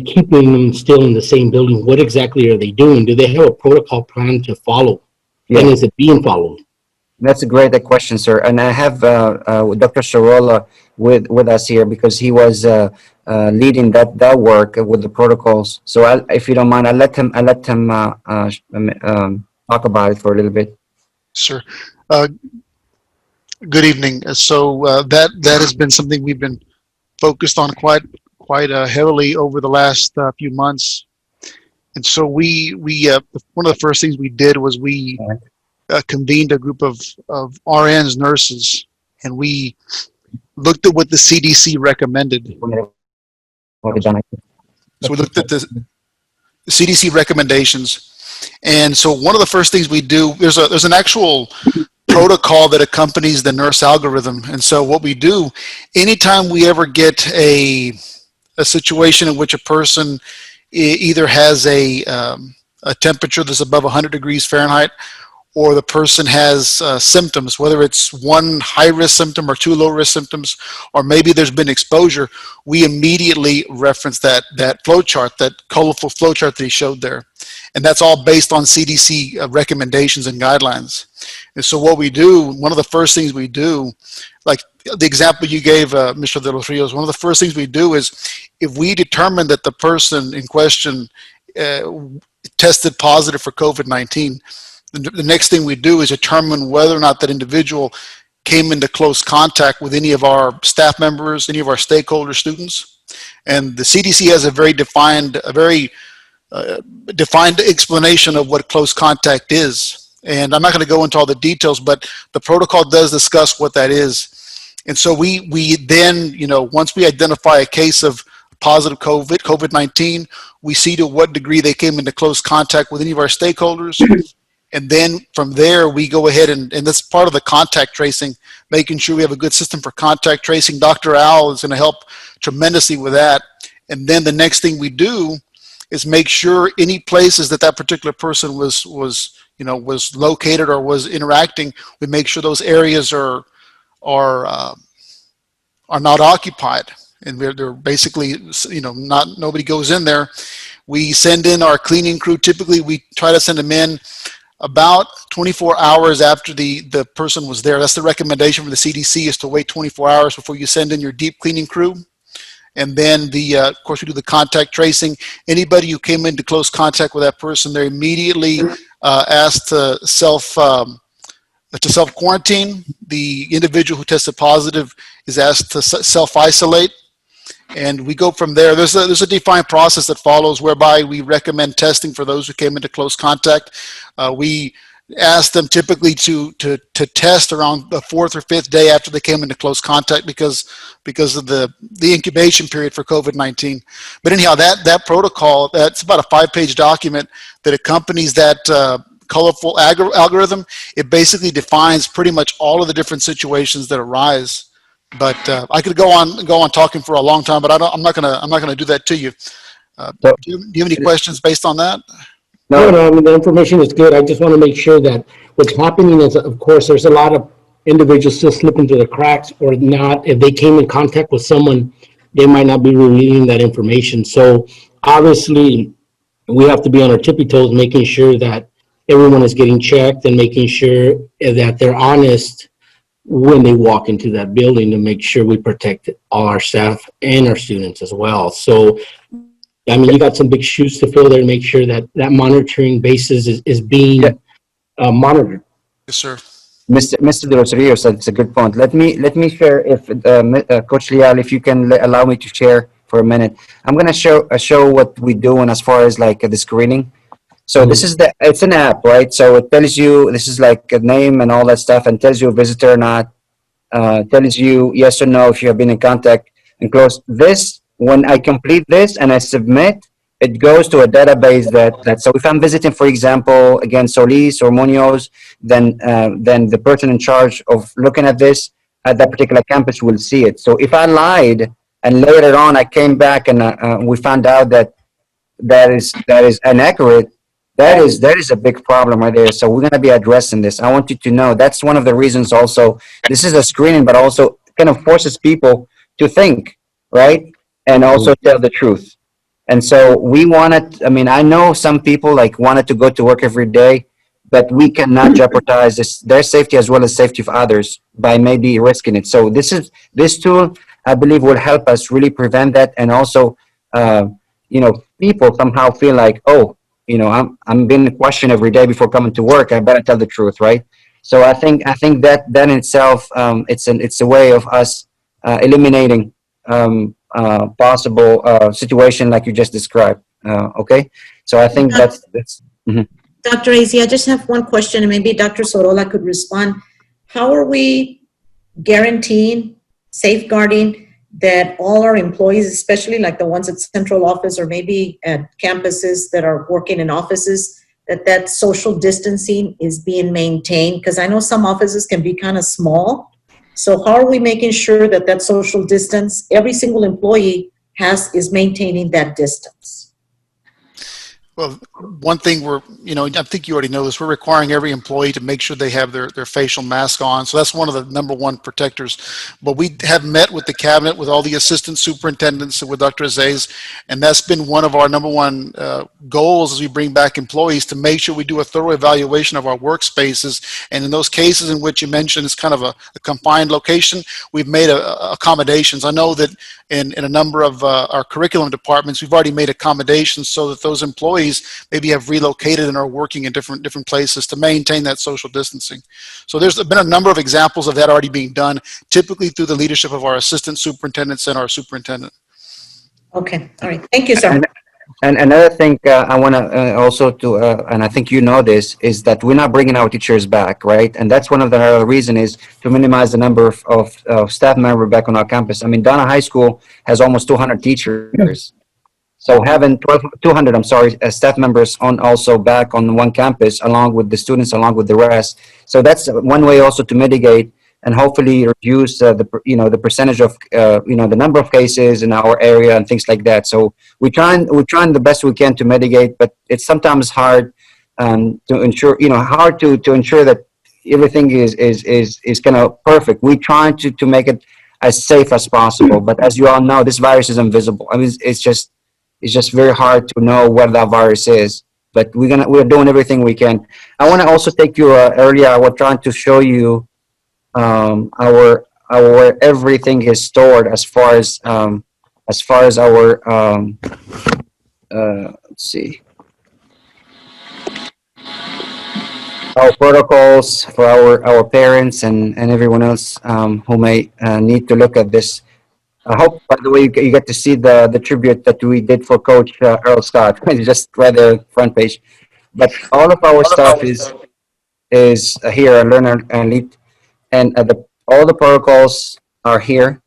keeping them still in the same building? What exactly are they doing? Do they have a protocol plan to follow? And Yeah. is it being followed? That's a great question, sir. And I have Dr. Sharola with us here because he was leading that work with the protocols. So if you don't mind, I'll let him talk about it for a little bit. Sure. Uh, Good evening. That has been something we've been focused on quite heavily over the last few months. And so we one of the first things we did was we convened a group of RNs, nurses, and we looked at what the CDC recommended. So we looked at the CDC recommendations, and so one of the first things we do, there's an actual protocol that accompanies the nurse algorithm. And so what we do, anytime we ever get a situation in which a person either has a temperature that's above 100 degrees Fahrenheit, or the person has symptoms, whether it's one high-risk symptom or two low-risk symptoms, or maybe there's been exposure, we immediately reference that flow chart, that colorful flow chart that he showed there. And that's all based on CDC recommendations and guidelines. And so what we do, one of the first things we do, like the example you gave, Mr. De Los Rios, one of the first things we do is if we determine that the person in question tested positive for COVID-19, the next thing we do is determine whether or not that individual came into close contact with any of our staff members, any of our stakeholders, students. And the CDC has a very defined explanation of what close contact is. And I'm not going to go into all the details, but the protocol does discuss what that is. And so we then, once we identify a case of positive COVID-19, we see to what degree they came into close contact with any of our stakeholders. And then from there, we go ahead and that's part of the contact tracing, making sure we have a good system for contact tracing. Dr. Al is going to help tremendously with that. And then the next thing we do is make sure any places that particular person was located or was interacting, we make sure those areas are not occupied, and they're basically, nobody goes in there. We send in our cleaning crew. Typically, we try to send them in about 24 hours after the person was there. That's the recommendation from the CDC, is to wait 24 hours before you send in your deep cleaning crew. And then of course, we do the contact tracing. Anybody who came into close contact with that person, they're immediately asked to self-quarantine. The individual who tested positive is asked to self-isolate. And we go from there. There's a defined process that follows whereby we recommend testing for those who came into close contact. We ask them typically to test around the 4th or 5th day after they came into close contact because of the incubation period for COVID-19. But anyhow, that protocol, that's about a 5-page document that accompanies that colorful algorithm. It basically defines pretty much all of the different situations that arise. But I could go on talking for a long time, but I'm not gonna do that to you. Do you have any questions based on that? No, I mean, the information is good. I just want to make sure that what's happening is, of course, there's a lot of individuals still slipping through the cracks, or not. If they came in contact with someone, they might not be revealing that information. So obviously, we have to be on our tippy toes, making sure that everyone is getting checked and making sure that they're honest when they walk into that building, to make sure we protect all our staff and our students as well. So, I mean, you got some big shoes to fill there to make sure that monitoring basis is being monitored. Yes, sir. Mr. De Los Rios, that's a good point. Let me share, if Coach Leal, if you can allow me to share for a minute. I'm gonna show what we do, and as far as like the screening. So this is it's an app, right? So it tells you, this is like a name and all that stuff, and tells you a visitor or not, tells you yes or no if you have been in contact and close. This, when I complete this and I submit, it goes to a database that so if I'm visiting, for example, again, Solis or Munoz, then the person in charge of looking at this at that particular campus will see it. So if I lied and later on I came back and we found out that is inaccurate, that is a big problem right there. So we're going to be addressing this. I want you to know that's one of the reasons also. This is a screening, but also kind of forces people to think, right? And also tell the truth. And so we wanted, I mean, I know some people like wanted to go to work every day, but we cannot jeopardize their safety as well as safety of others by maybe risking it. So this tool, I believe, will help us really prevent that. And also, people somehow feel like, oh, I'm being questioned every day before coming to work. I better tell the truth, right? So I think that in itself, it's a way of us eliminating possible situation like you just described. Okay, so I think that's. Mhm. Dr. Azzi, I just have one question, and maybe Dr. Sorolla could respond. How are we guaranteeing, safeguarding that all our employees, especially like the ones at central office or maybe at campuses that are working in offices, that social distancing is being maintained? Because I know some offices can be kind of small. So how are we making sure that social distance, every single employee is maintaining that distance? Well, one thing I think you already know this, we're requiring every employee to make sure they have their facial mask on. So that's one of the number one protectors. But we have met with the cabinet, with all the assistant superintendents and with Dr. Aziz, and that's been one of our number one goals as we bring back employees, to make sure we do a thorough evaluation of our workspaces. And in those cases in which you mentioned it's kind of a confined location, we've made accommodations. I know that in a number of our curriculum departments, we've already made accommodations so that those employees maybe have relocated and are working in different places to maintain that social distancing. So there's been a number of examples of that already being done, typically through the leadership of our assistant superintendents and our superintendent. Okay, all right. Thank you, sir. And another thing I want to also and I think you know this, is that we're not bringing our teachers back, right? And that's one of the reason is to minimize the number of staff members back on our campus. I mean, Donna High School has almost 200 teachers. So having 200, I'm sorry, staff members on also back on one campus, along with the students, along with the rest. So that's one way also to mitigate and hopefully reduce the percentage of the number of cases in our area and things like that. So we're trying the best we can to mitigate, but it's sometimes hard to ensure, hard to ensure that everything is kind of perfect. We're trying to make it as safe as possible, but as you all know, this virus is invisible. I mean, it's just very hard to know what that virus is, but we're doing everything we can. I want to also take you earlier. I was trying to show you our everything is stored as far as our let's see, our protocols for our parents and everyone else who may need to look at this. I hope, by the way, you get to see the tribute that we did for Coach Earl Scott. Just right there, front page. But all of our stuff is here at Learner and Lead, and all the protocols are here.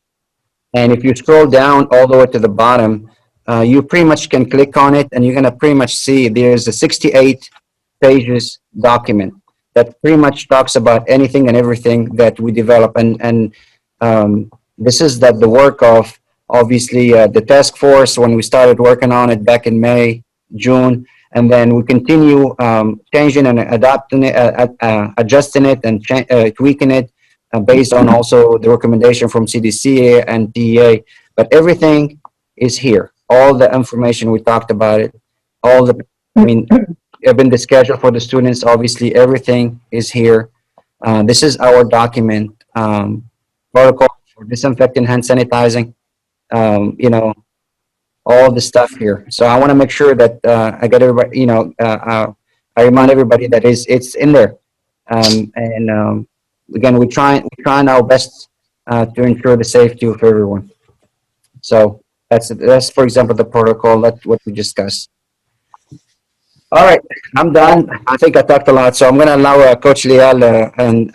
And if you scroll down all the way to the bottom, you pretty much can click on it, and you're gonna pretty much see there's a 68 pages document that pretty much talks about anything and everything that we develop. And this is the work of obviously the task force when we started working on it back in May, June, and then we continue changing and adapting it, adjusting it, and tweaking it based on also the recommendation from CDC and DEA. But everything is here. All the information we talked about it, even the schedule for the students, obviously everything is here. This is our document, protocol for disinfecting, hand sanitizing, all the stuff here. So I want to make sure that I get everybody, I remind everybody that it's in there. Again, we're trying our best to ensure the safety of everyone. So that's for example the protocol. That's what we discussed. All right, I'm done. I think I talked a lot, so I'm going to allow Coach Leal and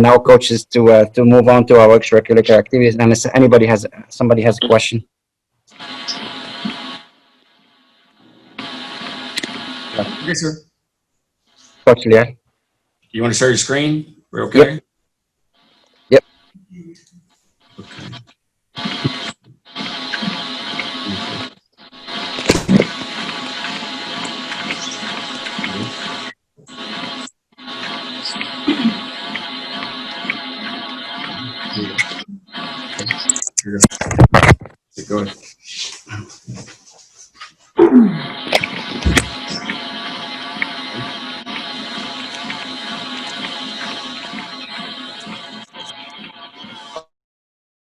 our coaches to move on to our extracurricular activities. And if somebody has a question. Yes, sir. Coach Leal. You want to share your screen? We're okay? Yep. Okay. Here you go. Go ahead.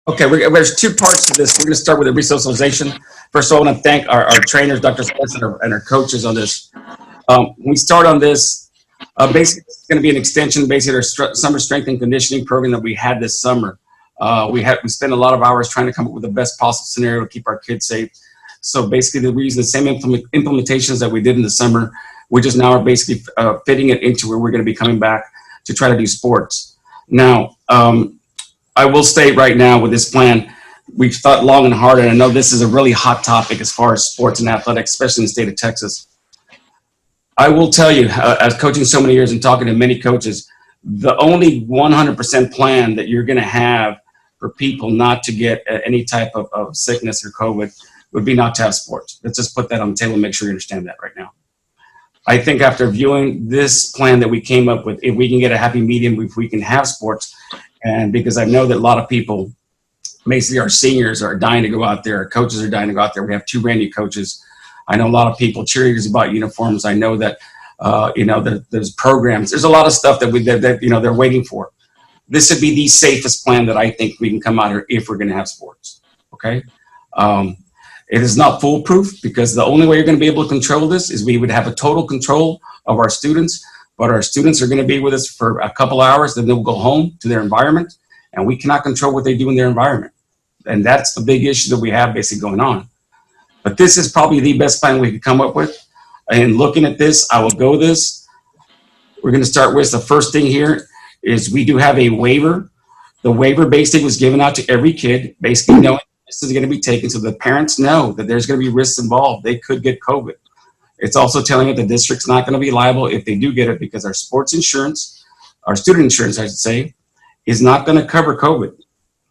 Okay, there's two parts to this. We're going to start with the resocialization. First of all, I want to thank our trainers, Dr. Spencer, and our coaches on this. When we start on this, Basically, it's going to be an extension, basically, our summer strength and conditioning program that we had this summer. We spent a lot of hours trying to come up with the best possible scenario to keep our kids safe. So basically, we're using the same implementations that we did in the summer. We just now are basically fitting it into where we're going to be coming back to try to do sports. Now, I will state right now with this plan, we've thought long and hard, and I know this is a really hot topic as far as sports and athletics, especially in the state of Texas. I will tell you, as coaching so many years and talking to many coaches, the only 100% plan that you're going to have for people not to get any type of sickness or COVID would be not to have sports. Let's just put that on the table and make sure you understand that right now. I think after viewing this plan that we came up with, if we can get a happy medium, if we can have sports, and because I know that a lot of people, basically our seniors are dying to go out there, our coaches are dying to go out there. We have 2 brand new coaches. I know a lot of people, cheerleaders, about uniforms. I know that, there's programs. There's a lot of stuff that they're waiting for. This would be the safest plan that I think we can come out here if we're going to have sports. Okay. It is not foolproof, because the only way you're going to be able to control this is we would have a total control of our students, but our students are going to be with us for a couple hours, then they'll go home to their environment, and we cannot control what they do in their environment. And that's the big issue that we have basically going on. But this is probably the best plan we could come up with. And looking at this, I will go this. We're going to start with the first thing here is we do have a waiver. The waiver basically was given out to every kid, basically knowing this is going to be taken, so the parents know that there's going to be risks involved. They could get COVID. It's also telling it the district's not going to be liable if they do get it, because our sports insurance, our student insurance, I should say, is not going to cover COVID.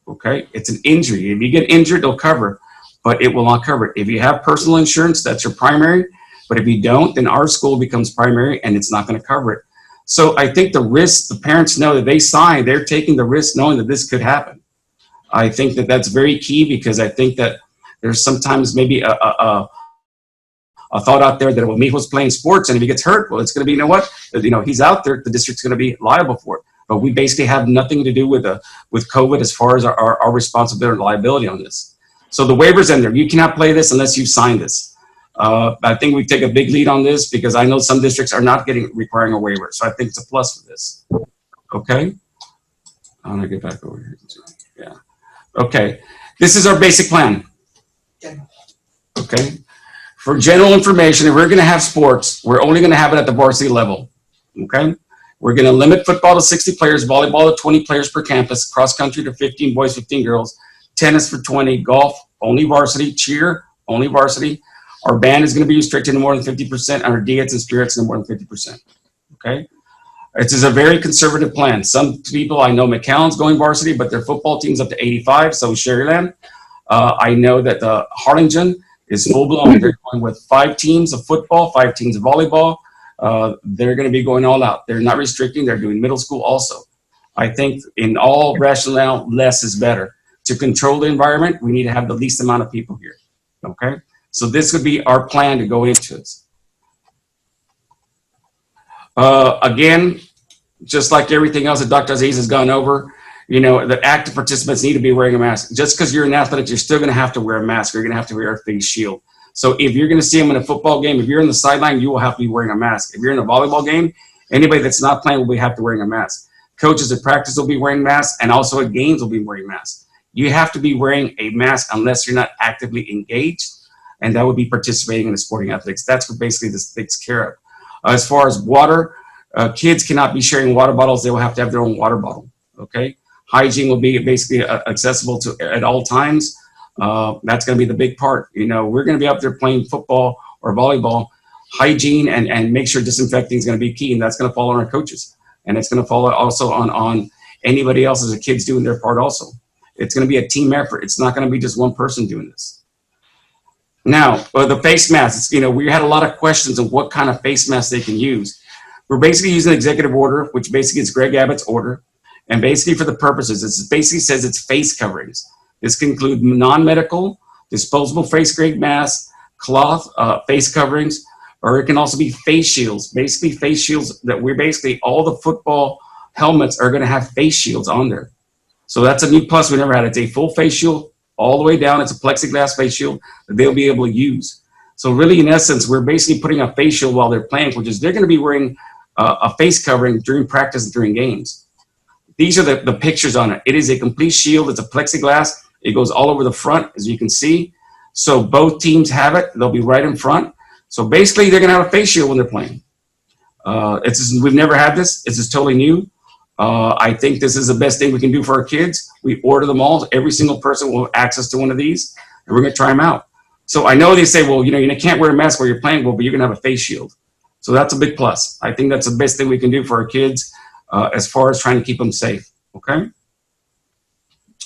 Okay, it's an injury. If you get injured, they'll cover, but it will not cover it. If you have personal insurance, that's your primary. But if you don't, then our school becomes primary, and it's not going to cover it. So I think the risk, the parents know that they sign, they're taking the risk knowing that this could happen. I think that that's very key, because I think that there's sometimes maybe a thought out there that, well, Mijo's playing sports, and if he gets hurt, well, it's going to be, he's out there, the district's going to be liable for it. But we basically have nothing to do with COVID as far as our responsibility and liability on this. So the waiver's in there. You cannot play this unless you sign this. I think we take a big lead on this, because I know some districts are not requiring a waiver. So I think it's a plus for this. Okay. I'm going to get back over here. Yeah. Okay. This is our basic plan. Okay. For general information, if we're going to have sports, we're only going to have it at the varsity level. Okay. We're going to limit football to 60 players, volleyball to 20 players per campus, cross country to 15 boys, 15 girls, tennis for 20, golf, only varsity, cheer, only varsity. Our band is going to be restricted to more than 50%, and our dietes and spirits no more than 50%. Okay. It is a very conservative plan. Some people, I know McAllen's going varsity, but their football team's up to 85, so is Sherryland. I know that the Harlingen is full blown. They're going with 5 teams of football, 5 teams of volleyball. They're going to be going all out. They're not restricting. They're doing middle school also. I think in all rationale, less is better. To control the environment, we need to have the least amount of people here. Okay. So this would be our plan to go into this. Again, just like everything else that Dr. Aziz has gone over, the active participants need to be wearing a mask. Just because you're an athlete, you're still going to have to wear a mask. You're going to have to wear a face shield. So if you're going to see them in a football game, if you're on the sideline, you will have to be wearing a mask. If you're in a volleyball game, anybody that's not playing will have to wearing a mask. Coaches at practice will be wearing masks, and also at games will be wearing masks. You have to be wearing a mask unless you're not actively engaged, and that would be participating in the sporting athletics. That's what basically this takes care of. As far as water, kids cannot be sharing water bottles. They will have to have their own water bottle, okay? Hygiene will be basically accessible to at all times. That's going to be the big part. We're going to be up there playing football or volleyball. Hygiene and make sure disinfecting is going to be key, and that's going to fall on our coaches. And it's going to fall also on anybody else as the kids doing their part also. It's going to be a team effort. It's not going to be just one person doing this. Now, the face masks, we had a lot of questions on what kind of face masks they can use. We're basically using an executive order, which basically is Greg Abbott's order. And basically for the purposes, it basically says it's face coverings. This can include non-medical, disposable face grade masks, cloth face coverings, or it can also be face shields. Basically face shields that all the football helmets are going to have face shields on there. So that's a new plus we never had. It's a full face shield all the way down. It's a plexiglass face shield that they'll be able to use. So really, in essence, we're basically putting a face shield while they're playing, which is they're going to be wearing a face covering during practice and during games. These are the pictures on it. It is a complete shield. It's a plexiglass. It goes all over the front, as you can see. So both teams have it. They'll be right in front. So basically, they're going to have a face shield when they're playing. We've never had this. This is totally new. I think this is the best thing we can do for our kids. We order them all. Every single person will have access to one of these, and we're going to try them out. So I know they say, well, you can't wear a mask while you're playing, well, but you're going to have a face shield. So that's a big plus. I think that's the best thing we can do for our kids as far as trying to keep them safe. Okay.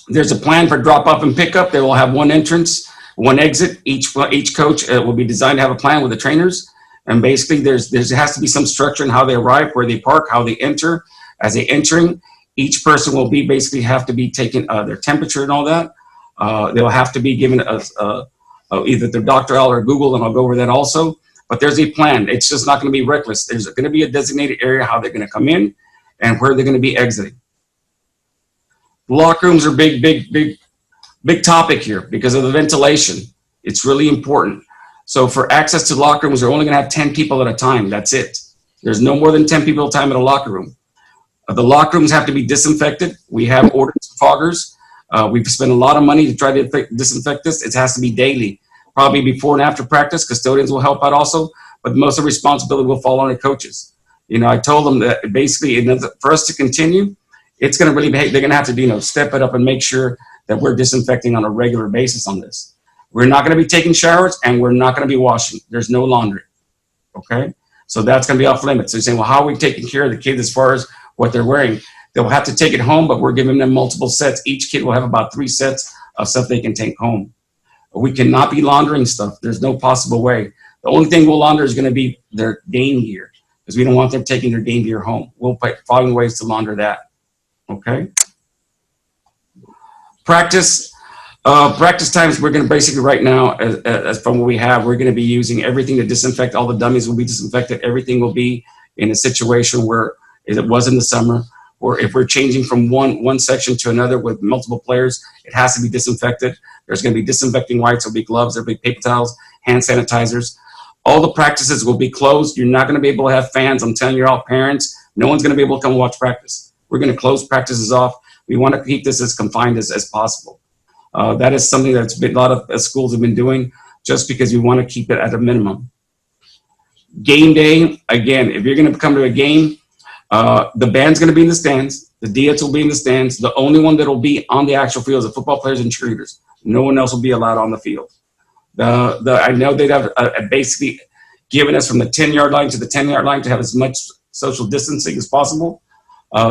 There's a plan for drop off and pickup. They will have one entrance, one exit. Each coach will be designed to have a plan with the trainers. And basically there has to be some structure in how they arrive, where they park, how they enter. As they entering, each person will be basically have to be taking their temperature and all that. They'll have to be given either their Dr. Al or Google, and I'll go over that also. But there's a plan. It's just not going to be reckless. There's going to be a designated area how they're going to come in and where they're going to be exiting. Locker rooms are big topic here because of the ventilation. It's really important. So for access to locker rooms, we're only going to have 10 people at a time. That's it. There's no more than 10 people at a time in a locker room. The locker rooms have to be disinfected. We have ordered some foggers. We've spent a lot of money to try to disinfect this. It has to be daily, probably before and after practice. Custodians will help out also, but most of the responsibility will fall on the coaches. I told them that basically for us to continue, it's going to really they're going to have to step it up and make sure that we're disinfecting on a regular basis on this. We're not going to be taking showers, and we're not going to be washing. There's no laundry. Okay, so that's going to be off limits. So you're saying, well, how are we taking care of the kids as far as what they're wearing? They'll have to take it home, but we're giving them multiple sets. Each kid will have about 3 sets of stuff they can take home. We cannot be laundering stuff. There's no possible way. The only thing we'll launder is going to be their game gear, because we don't want them taking their game gear home. We'll find ways to launder that. Okay. Practice times, we're going to basically right now, as from what we have, we're going to be using everything to disinfect. All the dummies will be disinfected. Everything will be in a situation where it was in the summer, or if we're changing from one section to another with multiple players, it has to be disinfected. There's going to be disinfecting wipes, there'll be gloves, there'll be paper towels, hand sanitizers. All the practices will be closed. You're not going to be able to have fans. I'm telling you all, parents, no one's going to be able to come watch practice. We're going to close practices off. We want to keep this as confined as possible. That is something that's a lot of schools have been doing, just because we want to keep it at a minimum. Game day, again, if you're going to come to a game, the band's going to be in the stands. The DX will be in the stands. The only one that will be on the actual field is the football players and cheerleaders. No one else will be allowed on the field. I know they'd have basically given us from the 10-yard line to the 10-yard line to have as much social distancing as possible.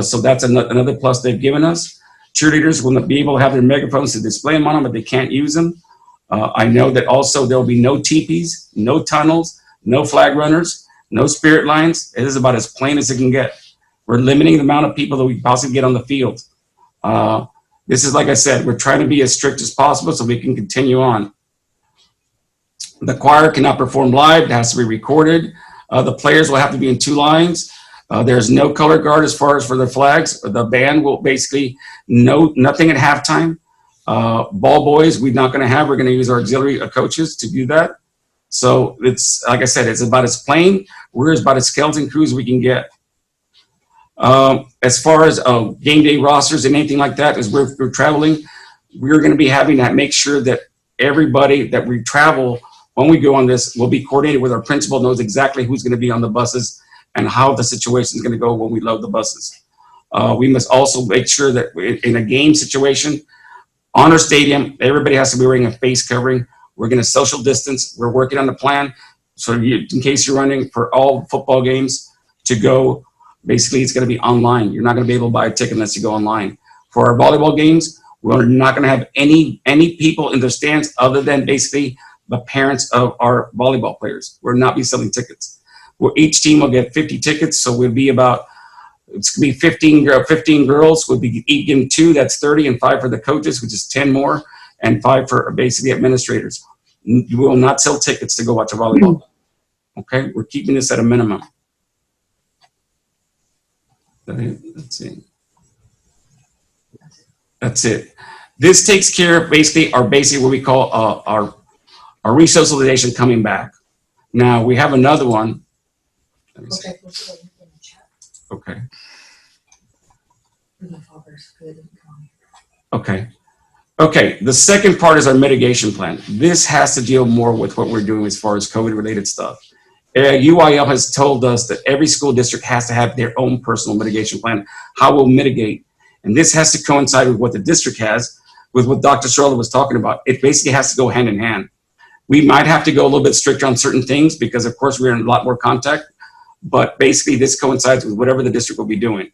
So that's another plus they've given us. Cheerleaders will not be able to have their megaphones to display them on them, but they can't use them. I know that also there will be no teepees, no tunnels, no flag runners, no spirit lines. It is about as plain as it can get. We're limiting the amount of people that we possibly get on the field. This is, like I said, we're trying to be as strict as possible so we can continue on. The choir cannot perform live. It has to be recorded. The players will have to be in 2 lines. There's no color guard as far as for the flags. The band will basically nothing at halftime. Ball boys, we're not going to have. We're going to use our auxiliary coaches to do that. So it's, like I said, it's about as plain. We're about as skeleton crew as we can get. As far as game day rosters and anything like that, as we're traveling, we're going to be having to make sure that everybody that we travel, when we go on this, will be coordinated with our principal, knows exactly who's going to be on the buses and how the situation is going to go when we load the buses. We must also make sure that in a game situation, on our stadium, everybody has to be wearing a face covering. We're going to social distance. We're working on the plan. So in case you're running for all football games to go, basically it's going to be online. You're not going to be able to buy a ticket unless you go online. For our volleyball games, we're not going to have any people in the stands other than basically the parents of our volleyball players. We'll not be selling tickets. Each team will get 50 tickets, so we'll be about, it's going to be 15 girls. We'll be getting 2, that's 30, and 5 for the coaches, which is 10 more, and 5 for basically administrators. We will not sell tickets to go watch a volleyball. Okay, we're keeping this at a minimum. Let's see. That's it. This takes care of basically what we call our resocialization coming back. Now we have another one. Let me see. Okay. Okay. Okay, the second part is our mitigation plan. This has to deal more with what we're doing as far as COVID-related stuff. UIL has told us that every school district has to have their own personal mitigation plan, how we'll mitigate. And this has to coincide with what the district has, with what Dr. Sorolla was talking about. It basically has to go hand in hand. We might have to go a little bit stricter on certain things because, of course, we're in a lot more contact. But basically, this coincides with whatever the district will be doing.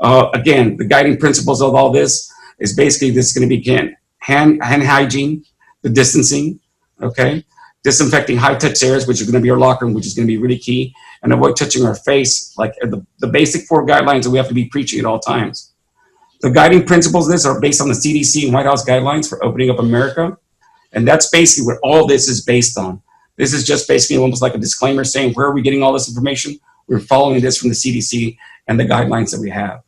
Again, the guiding principles of all this is basically this is going to be hand hygiene, the distancing, okay? Disinfecting high-touch areas, which is going to be our locker room, which is going to be really key, and avoid touching our face, like the basic 4 guidelines that we have to be preaching at all times. The guiding principles of this are based on the CDC and White House guidelines for opening up America, and that's basically what all this is based on. This is just basically almost like a disclaimer saying, where are we getting all this information? We're following this from the CDC and the guidelines that we have.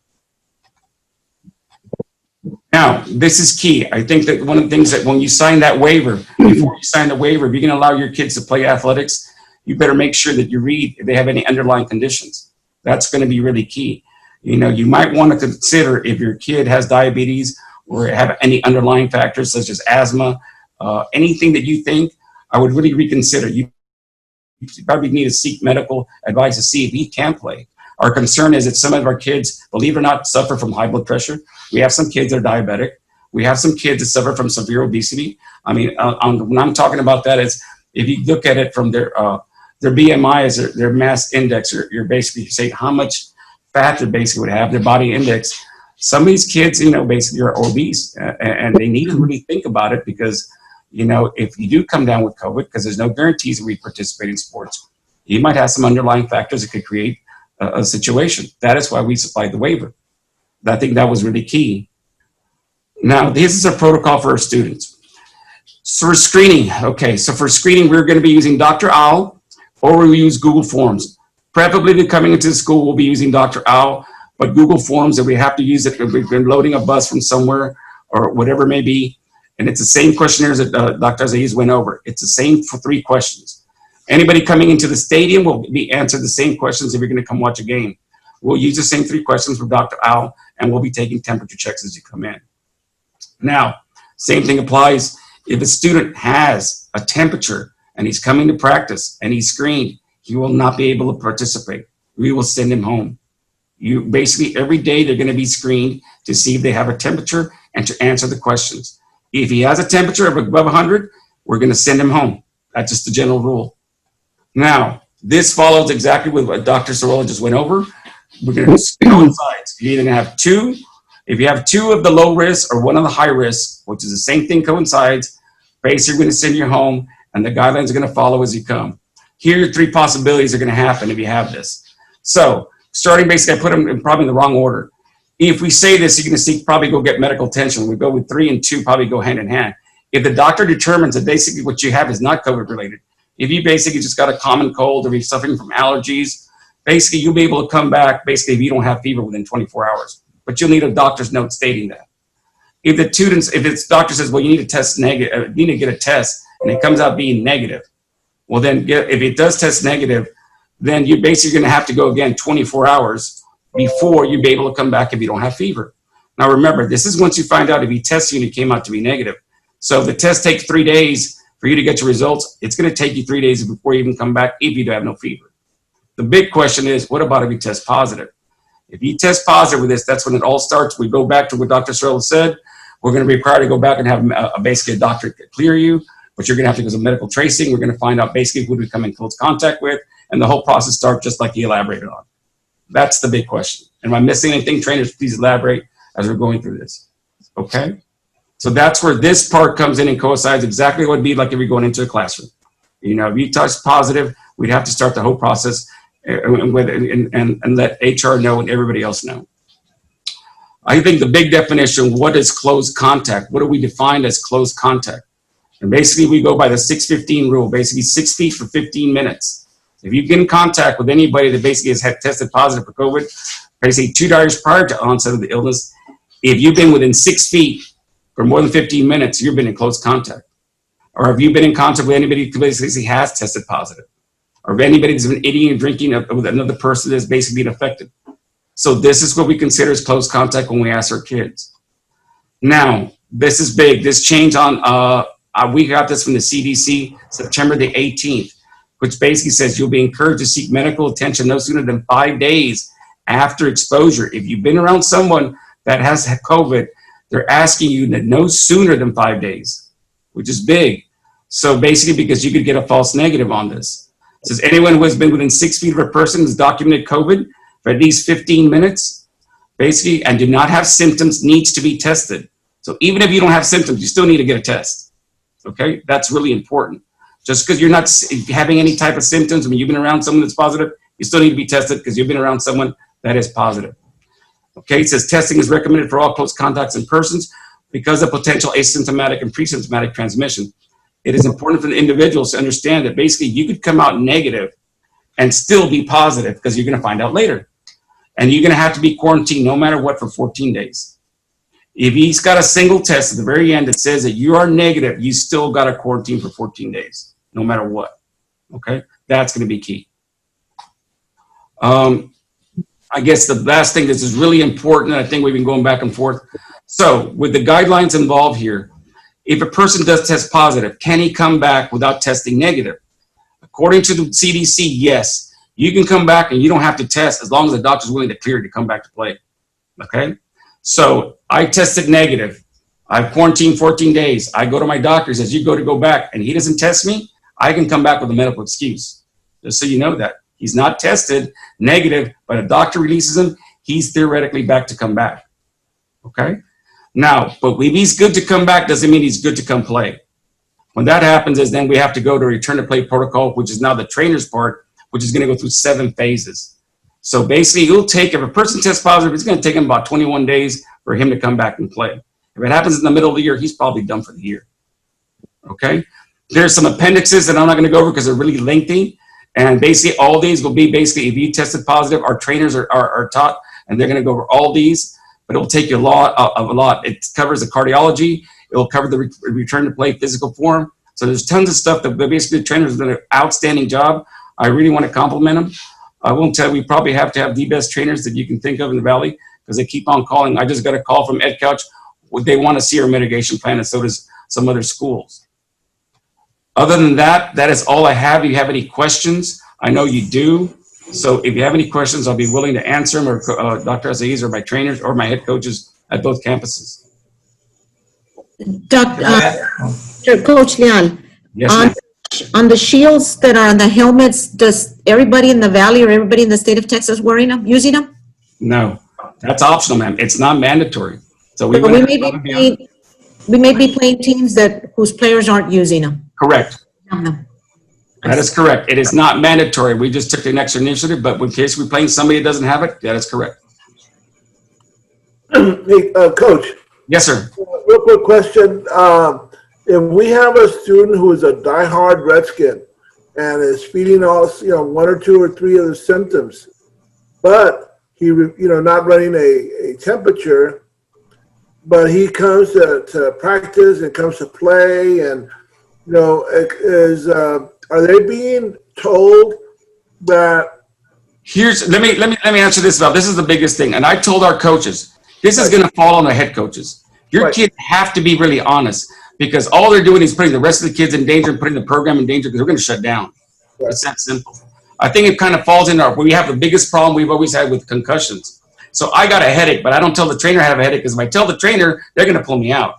Now, this is key. I think that one of the things that when you sign that waiver, before you sign the waiver, if you're going to allow your kids to play athletics, you better make sure that you read if they have any underlying conditions. That's going to be really key. You know, you might want to consider if your kid has diabetes or have any underlying factors such as asthma, anything that you think, I would really reconsider. You probably need to seek medical advice to see if he can play. Our concern is that some of our kids, believe it or not, suffer from high blood pressure. We have some kids that are diabetic. We have some kids that suffer from severe obesity. I mean, when I'm talking about that, is if you look at it from their BMI, is their mass index, you're basically saying how much fat they basically would have, their body index. Some of these kids, you know, basically are obese, and they need to really think about it because, you know, if you do come down with COVID, because there's no guarantees that we participate in sports, you might have some underlying factors that could create a situation. That is why we supplied the waiver. I think that was really key. Now, this is a protocol for our students. So for screening, okay, so for screening, we're going to be using Dr. Owl, or we use Google Forms. Preferably coming into the school, we'll be using Dr. Owl, but Google Forms, if we have to use it, if we've been loading a bus from somewhere or whatever it may be, and it's the same questionnaires that Dr. Aziz went over. It's the same for 3 questions. Anybody coming into the stadium will be answered the same questions if you're going to come watch a game. We'll use the same 3 questions from Dr. Owl, and we'll be taking temperature checks as you come in. Now, same thing applies if a student has a temperature and he's coming to practice and he's screened, he will not be able to participate. We will send him home. You basically, every day they're going to be screened to see if they have a temperature and to answer the questions. If he has a temperature of above 100, we're going to send him home. That's just the general rule. Now, this follows exactly with what Dr. Sorolla just went over. We're going to coincide. You're either going to have 2. If you have 2 of the low risk or 1 of the high risk, which is the same thing coincides, basically you're going to send you home and the guidelines are going to follow as you come. Here are 3 possibilities are going to happen if you have this. So starting basically, I put them in probably in the wrong order. If we say this, you're going to see probably go get medical attention. We go with 3 and 2 probably go hand in hand. If the doctor determines that basically what you have is not COVID related, if you basically just got a common cold or you're suffering from allergies, basically you'll be able to come back basically if you don't have fever within 24 hours. But you'll need a doctor's note stating that. If the students, if its doctor says, well, you need to test negative, you need to get a test, and it comes out being negative, well then, if it does test negative, then you're basically going to have to go again 24 hours before you'll be able to come back if you don't have fever. Now remember, this is once you find out if he tests you and it came out to be negative. So if the test takes 3 days for you to get your results, it's going to take you 3 days before you even come back if you have no fever. The big question is, what about if you test positive? If you test positive with this, that's when it all starts. We go back to what Dr. Sorolla said. We're going to be required to go back and have basically a doctor clear you, but you're going to have to go to medical tracing. We're going to find out basically who we come in close contact with, and the whole process starts just like he elaborated on. That's the big question. Am I missing anything? Trainers, please elaborate as we're going through this. Okay? So that's where this part comes in and coincides exactly what it'd be like if you're going into a classroom. You know, if you test positive, we'd have to start the whole process and let HR know and everybody else know. I think the big definition, what is close contact? What do we define as close contact? And basically we go by the 6-15 rule, basically 6 feet for 15 minutes. If you get in contact with anybody that basically has had tested positive for COVID, basically 2 days prior to onset of the illness, if you've been within 6 feet for more than 15 minutes, you've been in close contact. Or have you been in contact with anybody who basically has tested positive? Or if anybody that's been eating and drinking with another person that's basically been affected. So this is what we consider as close contact when we ask our kids. Now, this is big. This change on, we got this from the CDC, September the 18th, which basically says you'll be encouraged to seek medical attention no sooner than 5 days after exposure. If you've been around someone that has COVID, they're asking you that no sooner than 5 days, which is big. So basically, because you could get a false negative on this. It says anyone who has been within 6 feet of a person who's documented COVID for at least 15 minutes, basically, and do not have symptoms needs to be tested. So even if you don't have symptoms, you still need to get a test. Okay, that's really important. Just because you're not having any type of symptoms, when you've been around someone that's positive, you still need to be tested because you've been around someone that is positive. Okay, it says testing is recommended for all close contacts and persons because of potential asymptomatic and pre-symptomatic transmission. It is important for the individuals to understand that basically you could come out negative and still be positive because you're going to find out later. And you're going to have to be quarantined no matter what for 14 days. If he's got a single test at the very end that says that you are negative, you still got to quarantine for 14 days, no matter what. Okay, that's going to be key. I guess the last thing this is really important, and I think we've been going back and forth. So with the guidelines involved here, if a person does test positive, can he come back without testing negative? According to the CDC, yes. You can come back and you don't have to test as long as the doctor's willing to clear to come back to play. Okay? So I tested negative. I've quarantined 14 days. I go to my doctor, says you go back, and he doesn't test me, I can come back with a medical excuse. Just so you know that. He's not tested negative, but a doctor releases him, he's theoretically back to come back. Okay? Now, but if he's good to come back, doesn't mean he's good to come play. When that happens is then we have to go to return to play protocol, which is now the trainer's part, which is going to go through 7 phases. So basically, it'll take, if a person tests positive, it's going to take him about 21 days for him to come back and play. If it happens in the middle of the year, he's probably done for the year. Okay? There's some appendixes that I'm not going to go over because they're really lengthy. And basically, all these will be basically, if you tested positive, our trainers are taught, and they're going to go over all these, but it'll take you a lot. It covers the cardiology. It'll cover the return to play physical form. So there's tons of stuff that basically the trainers have done an outstanding job. I really want to compliment them. I won't tell you, we probably have to have the best trainers that you can think of in the Valley because they keep on calling. I just got a call from Ed Couch. They want to see our mitigation plan, and so does some other schools. Other than that, that is all I have. If you have any questions, I know you do. So if you have any questions, I'll be willing to answer them, or Dr. Aziz, or my trainers, or my head coaches at both campuses. Coach Leal, Yes, ma'am. on the shields that are on the helmets, does everybody in the Valley or everybody in the state of Texas wearing them, using them? No, that's optional, ma'am. It's not mandatory. So we may be playing teams whose players aren't using them. Correct. That is correct. It is not mandatory. We just took an extra initiative, but in case we're playing somebody that doesn't have it, that is correct. Hey, Coach. Yes, sir. Real quick question. If we have a student who is a diehard Redskin and is feeling all, 1 or 2 or 3 of the symptoms, but he, not running a temperature, but he comes to practice and comes to play, and are they being told that? Let me answer this, Val. This is the biggest thing, and I told our coaches, this is going to fall on the head coaches. Your kids have to be really honest, because all they're doing is putting the rest of the kids in danger and putting the program in danger because they're going to shut down. Right. It's that simple. I think it kind of falls in we have the biggest problem we've always had with concussions. So I got a headache, but I don't tell the trainer I have a headache because if I tell the trainer, they're going to pull me out.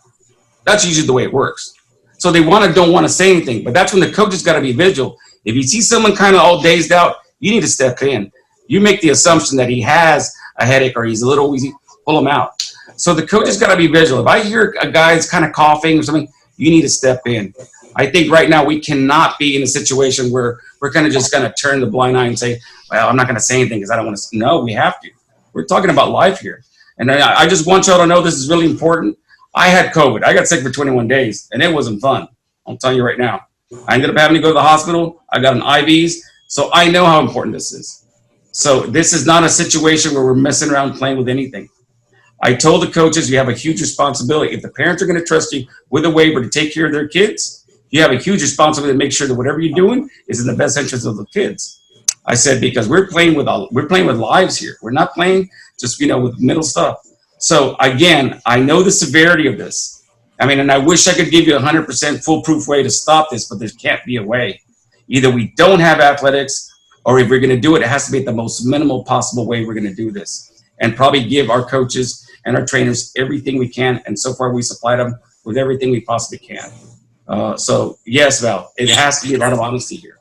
That's usually the way it works. So they don't want to say anything, but that's when the coach has got to be vigilant. If you see someone kind of all dazed out, you need to step in. You make the assumption that he has a headache or he's a little wheezy, pull him out. So the coach has got to be vigilant. If I hear a guy's kind of coughing or something, you need to step in. I think right now we cannot be in a situation where we're kind of just going to turn the blind eye and say, well, I'm not going to say anything because I don't want to. No, we have to. We're talking about life here. And I just want y'all to know this is really important. I had COVID. I got sick for 21 days, and it wasn't fun. I'll tell you right now. I ended up having to go to the hospital. I got an IVs, so I know how important this is. So this is not a situation where we're messing around playing with anything. I told the coaches you have a huge responsibility. If the parents are going to trust you with a waiver to take care of their kids, you have a huge responsibility to make sure that whatever you're doing is in the best interest of the kids. I said, because we're playing with lives here. We're not playing just, with middle stuff. So again, I know the severity of this. I mean, and I wish I could give you 100% foolproof way to stop this, but there can't be a way. Either we don't have athletics, or if we're going to do it, it has to be the most minimal possible way we're going to do this, and probably give our coaches and our trainers everything we can. And so far, we supplied them with everything we possibly can. So yes, Val, it has to be a lot of honesty here.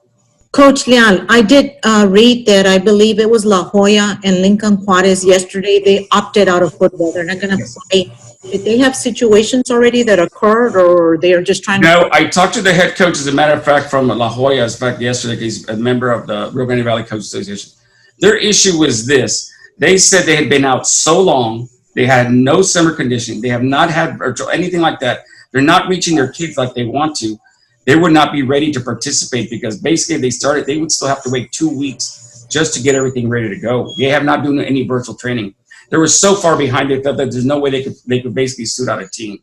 Coach Leal, I did read that I believe it was La Jolla and Lincoln Juarez yesterday. They opted out of football. They're not going to play. Did they have situations already that occurred, or they are just trying to? No, I talked to the head coach, as a matter of fact, from La Jolla. In fact, yesterday, he's a member of the Rio Grande Valley Coach Association. Their issue was this. They said they had been out so long. They had no summer conditioning. They have not had virtual, anything like that. They're not reaching their kids like they want to. They would not be ready to participate because basically they would still have to wait 2 weeks just to get everything ready to go. They have not done any virtual training. They were so far behind, they thought that there's no way they could basically suit out a team.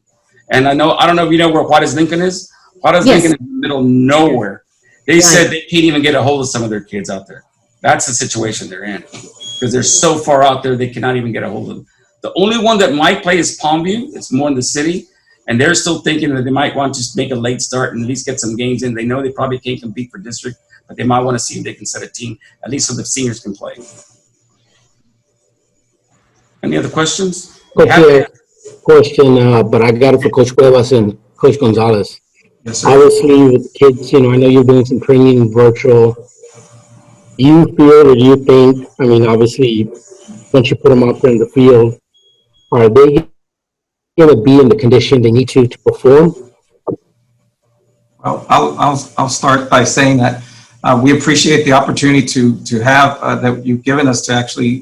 And I don't know if you know where Juarez Lincoln is. Juarez Lincoln is in the middle of nowhere. They said they can't even get a hold of some of their kids out there. That's the situation they're in because they're so far out there they cannot even get a hold of them. The only one that might play is Palmview. It's more in the city. And they're still thinking that they might want to just make a late start and at least get some games in. They know they probably can't compete for district, but they might want to see if they can set a team, at least so the seniors can play. Any other questions? Okay, question, but I got it for Coach Cuevas and Coach Gonzalez. Yes, sir. Obviously, with kids, I know you're doing some training virtual. Do you feel or do you think, obviously, once you put them out there in the field, are they going to be in the condition they need to perform? Well, I'll start by saying that we appreciate the opportunity to have that you've given us to actually,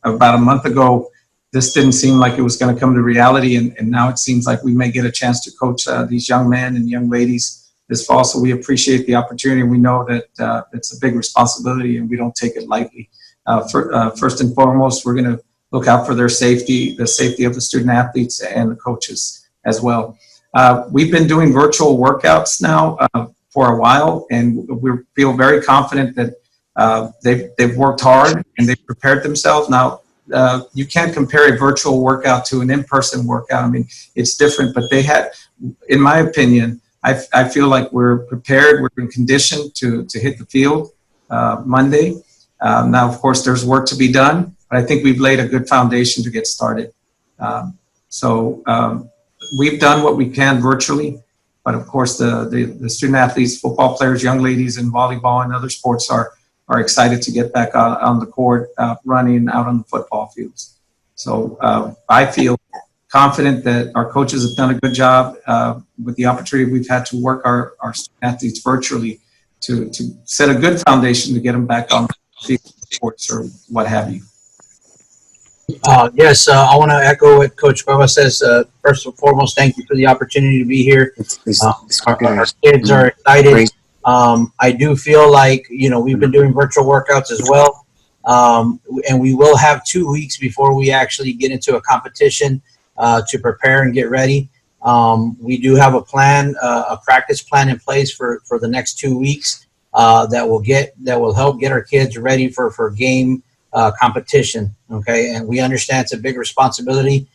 about a month ago, this didn't seem like it was going to come to reality, and now it seems like we may get a chance to coach these young men and young ladies this fall. So we appreciate the opportunity. We know that it's a big responsibility, and we don't take it lightly. First and foremost, we're going to look out for their safety, the safety of the student athletes and the coaches as well. We've been doing virtual workouts now for a while, and we feel very confident that they've worked hard and they've prepared themselves. Now, you can't compare a virtual workout to an in-person workout. It's different, but they had, in my opinion, I feel like we're prepared, we're in condition to hit the field Monday. Now, of course, there's work to be done, but I think we've laid a good foundation to get started. We've done what we can virtually, but of course the student athletes, football players, young ladies in volleyball and other sports are excited to get back on the court, running out on the football fields. So I feel confident that our coaches have done a good job with the opportunity we've had to work our student athletes virtually to set a good foundation to get them back on the field, sports or what have you. Yes, I want to echo what Coach Cuevas says. First and foremost, thank you for the opportunity to be here. Our kids are excited. I do feel like, we've been doing virtual workouts as well. And we will have 2 weeks before we actually get into a competition to prepare and get ready. We do have a plan, a practice plan in place for the next 2 weeks that will help get our kids ready for game competition. Okay. And we understand it's a big responsibility.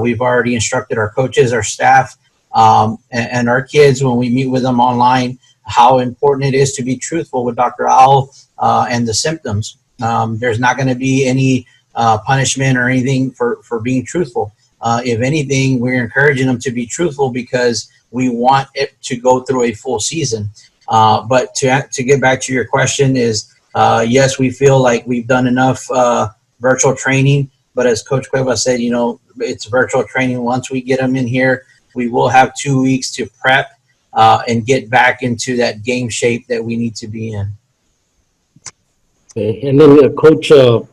We've already instructed our coaches, our staff, and our kids when we meet with them online, how important it is to be truthful with Dr. Owl and the symptoms. There's not going to be any punishment or anything for being truthful. If anything, we're encouraging them to be truthful because we want it to go through a full season. But to get back to your question is, yes, we feel like we've done enough virtual training, but as Coach Cuevas said, it's virtual training. Once we get them in here, we will have 2 weeks to prep and get back into that game shape that we need to be in. Okay. And then, Coach, the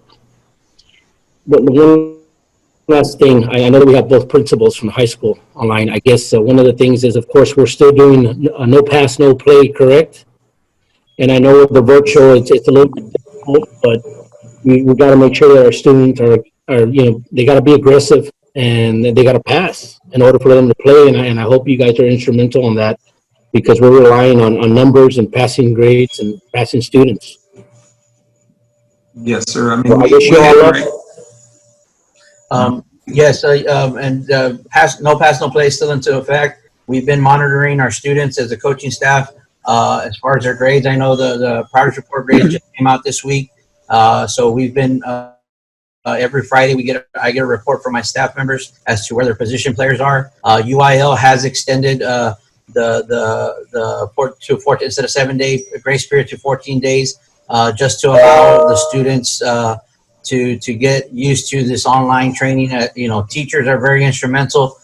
one last thing, I know that we have both principals from high school online. I guess one of the things is, of course, we're still doing no pass, no play, correct? And I know with the virtual, it's a little bit difficult, but we got to make sure that our students are they got to be aggressive and they got to pass in order for them to play. And I hope you guys are instrumental in that because we're relying on numbers and passing grades and passing students. Yes, sir. I wish you all luck. Yes, pass, no play is still into effect. We've been monitoring our students as a coaching staff as far as their grades. I know the progress report grades just came out this week. So we've been every Friday I get a report from my staff members as to where their position players are. UIL has extended to 14 instead of 7-day grace period to 14 days, just to allow the students to get used to this online training. Teachers are very instrumental.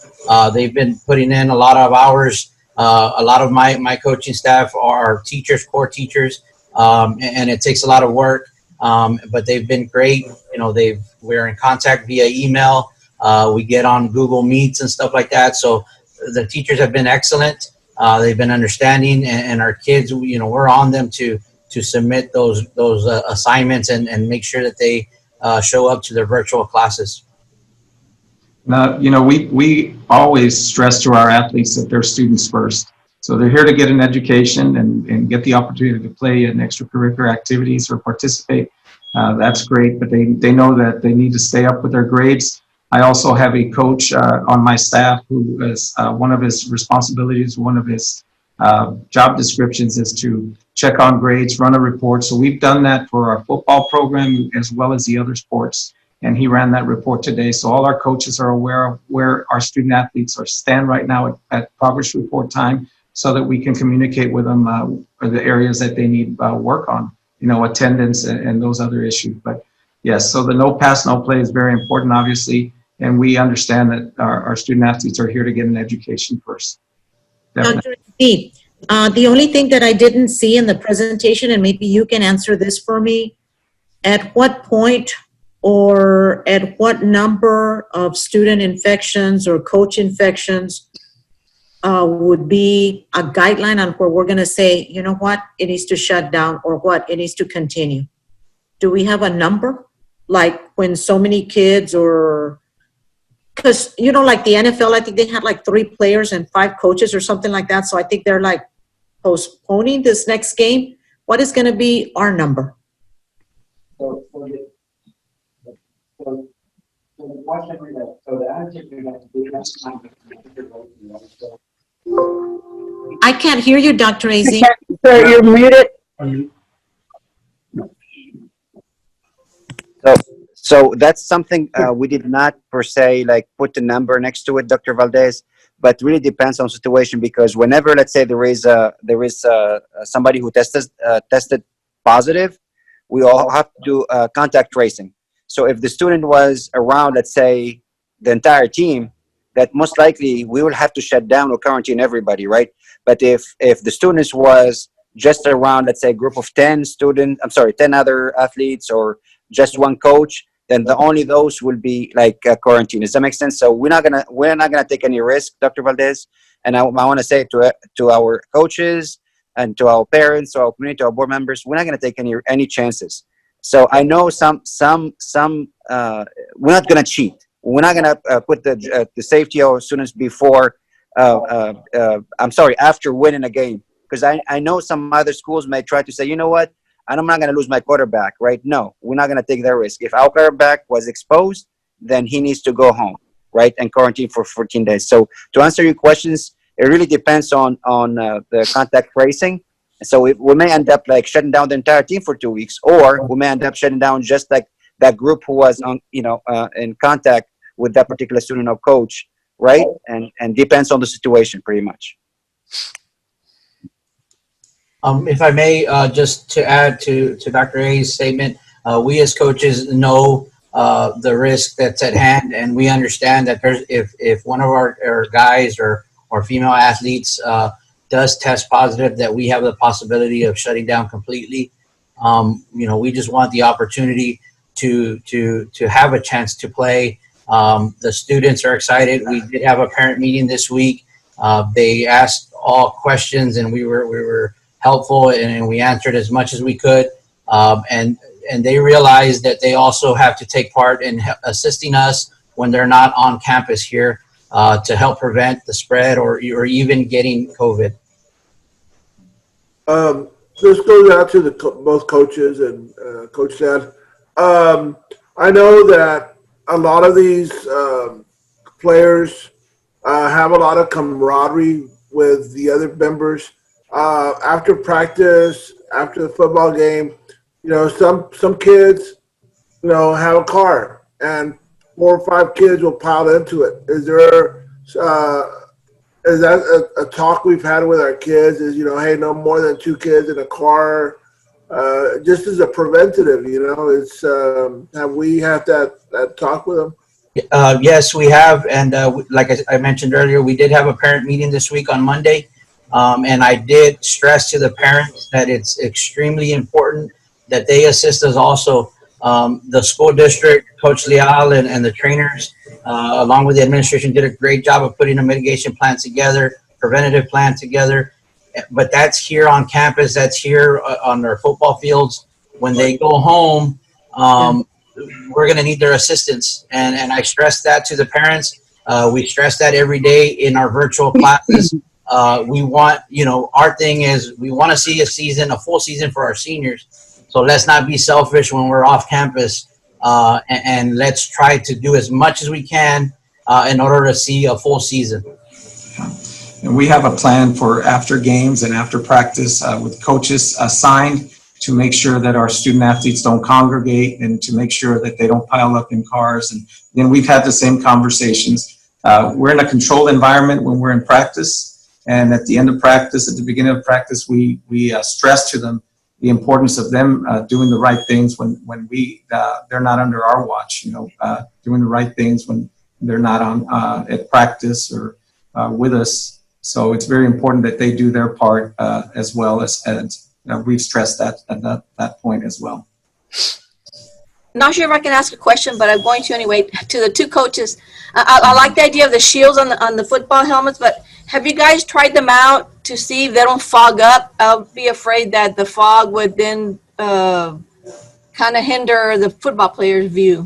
They've been putting in a lot of hours. A lot of my coaching staff are teachers, core teachers, and it takes a lot of work. But they've been great. We're in contact via email. We get on Google Meets and stuff like that. So the teachers have been excellent. They've been understanding, and our kids, we're on them to submit those assignments and make sure that they show up to their virtual classes. Now, we always stress to our athletes that they're students first. So they're here to get an education and get the opportunity to play in extracurricular activities or participate. That's great, but they know that they need to stay up with their grades. I also have a coach on my staff who is one of his responsibilities, one of his job descriptions is to check on grades, run a report. So we've done that for our football program as well as the other sports. And he ran that report today. So all our coaches are aware of where our student athletes stand right now at progress report time, so that we can communicate with them the areas that they need work on, attendance and those other issues. But yes, so the no pass, no play is very important, obviously. And we understand that our student athletes are here to get an education first. Definitely. Dr. B, the only thing that I didn't see in the presentation, and maybe you can answer this for me, at what point or at what number of student infections or coach infections would be a guideline on where we're going to say, you know what, it needs to shut down, or what, it needs to continue? Do we have a number? Like when so many kids, or because, like the NFL, I think they had like 3 players and 5 coaches or something like that. So I think they're like postponing this next game. What is going to be our number? I can't hear you, Dr. Az. Sir, you're muted. So that's something we did not per se like put the number next to it, Dr. Valdez, but really depends on situation, because whenever, let's say, there is somebody who tested positive, we all have to do contact tracing. So if the student was around, let's say, the entire team, that most likely we will have to shut down or quarantine everybody, right? But if the students was just around, let's say, a group of 10 other athletes, or just one coach, then only those will be like quarantine. Does that make sense? So we're not gonna take any risk, Dr. Valdez. And I want to say to our coaches and to our parents, to our community, to our board members, we're not gonna take any chances. So I know some we're not gonna cheat. We're not gonna put the safety of our students before. After winning a game, because I know some other schools may try to say, you know what, I'm not going to lose my quarterback, right? No, we're not going to take that risk. If our quarterback was exposed, then he needs to go home, right, and quarantine for 14 days. So to answer your questions, it really depends on the contact tracing. So we may end up like shutting down the entire team for 2 weeks, or we may end up shutting down just like that group who was in contact with that particular student or coach, right? And depends on the situation, pretty much. If I may, just to add to Dr. A's statement, we as coaches know the risk that's at hand, and we understand that if one of our guys or female athletes does test positive, that we have the possibility of shutting down completely. We just want the opportunity to have a chance to play. The students are excited. We did have a parent meeting this week. They asked all questions, and we were helpful, and we answered as much as we could. And they realized that they also have to take part in assisting us when they're not on campus here to help prevent the spread or even getting COVID. This goes out to both coaches and Coach Sad. I know that a lot of these players have a lot of camaraderie with the other members. After practice, after the football game, some kids, have a car, and 4 or 5 kids will pile into it. Is that a talk we've had with our kids? Is hey, no more than 2 kids in a car, just as a preventative. It's have we had that talk with them? Yes, we have, and like I mentioned earlier, we did have a parent meeting this week on Monday, and I did stress to the parents that it's extremely important that they assist us also. The school district, Coach Leal, and the trainers, along with the administration, did a great job of putting a mitigation plan together, preventative plan together. But that's here on campus. That's here on their football fields. When they go home, we're going to need their assistance. And I stress that to the parents. We stress that every day in our virtual classes. We want, our thing is we want to see a full season for our seniors. So let's not be selfish when we're off campus, and let's try to do as much as we can in order to see a full season. And we have a plan for after games and after practice with coaches assigned to make sure that our student athletes don't congregate and to make sure that they don't pile up in cars. And then we've had the same conversations. We're in a controlled environment when we're in practice. And at the end of practice, at the beginning of practice, we stress to them the importance of them doing the right things when they're not under our watch, doing the right things when they're not on at practice or with us. So it's very important that they do their part as well as we've stressed that at that point as well. Not sure if I can ask a question, but I'm going to anyway. To the 2 coaches, I like the idea of the shields on the football helmets, but have you guys tried them out to see if they don't fog up? I'll be afraid that the fog would then kind of hinder the football players' view.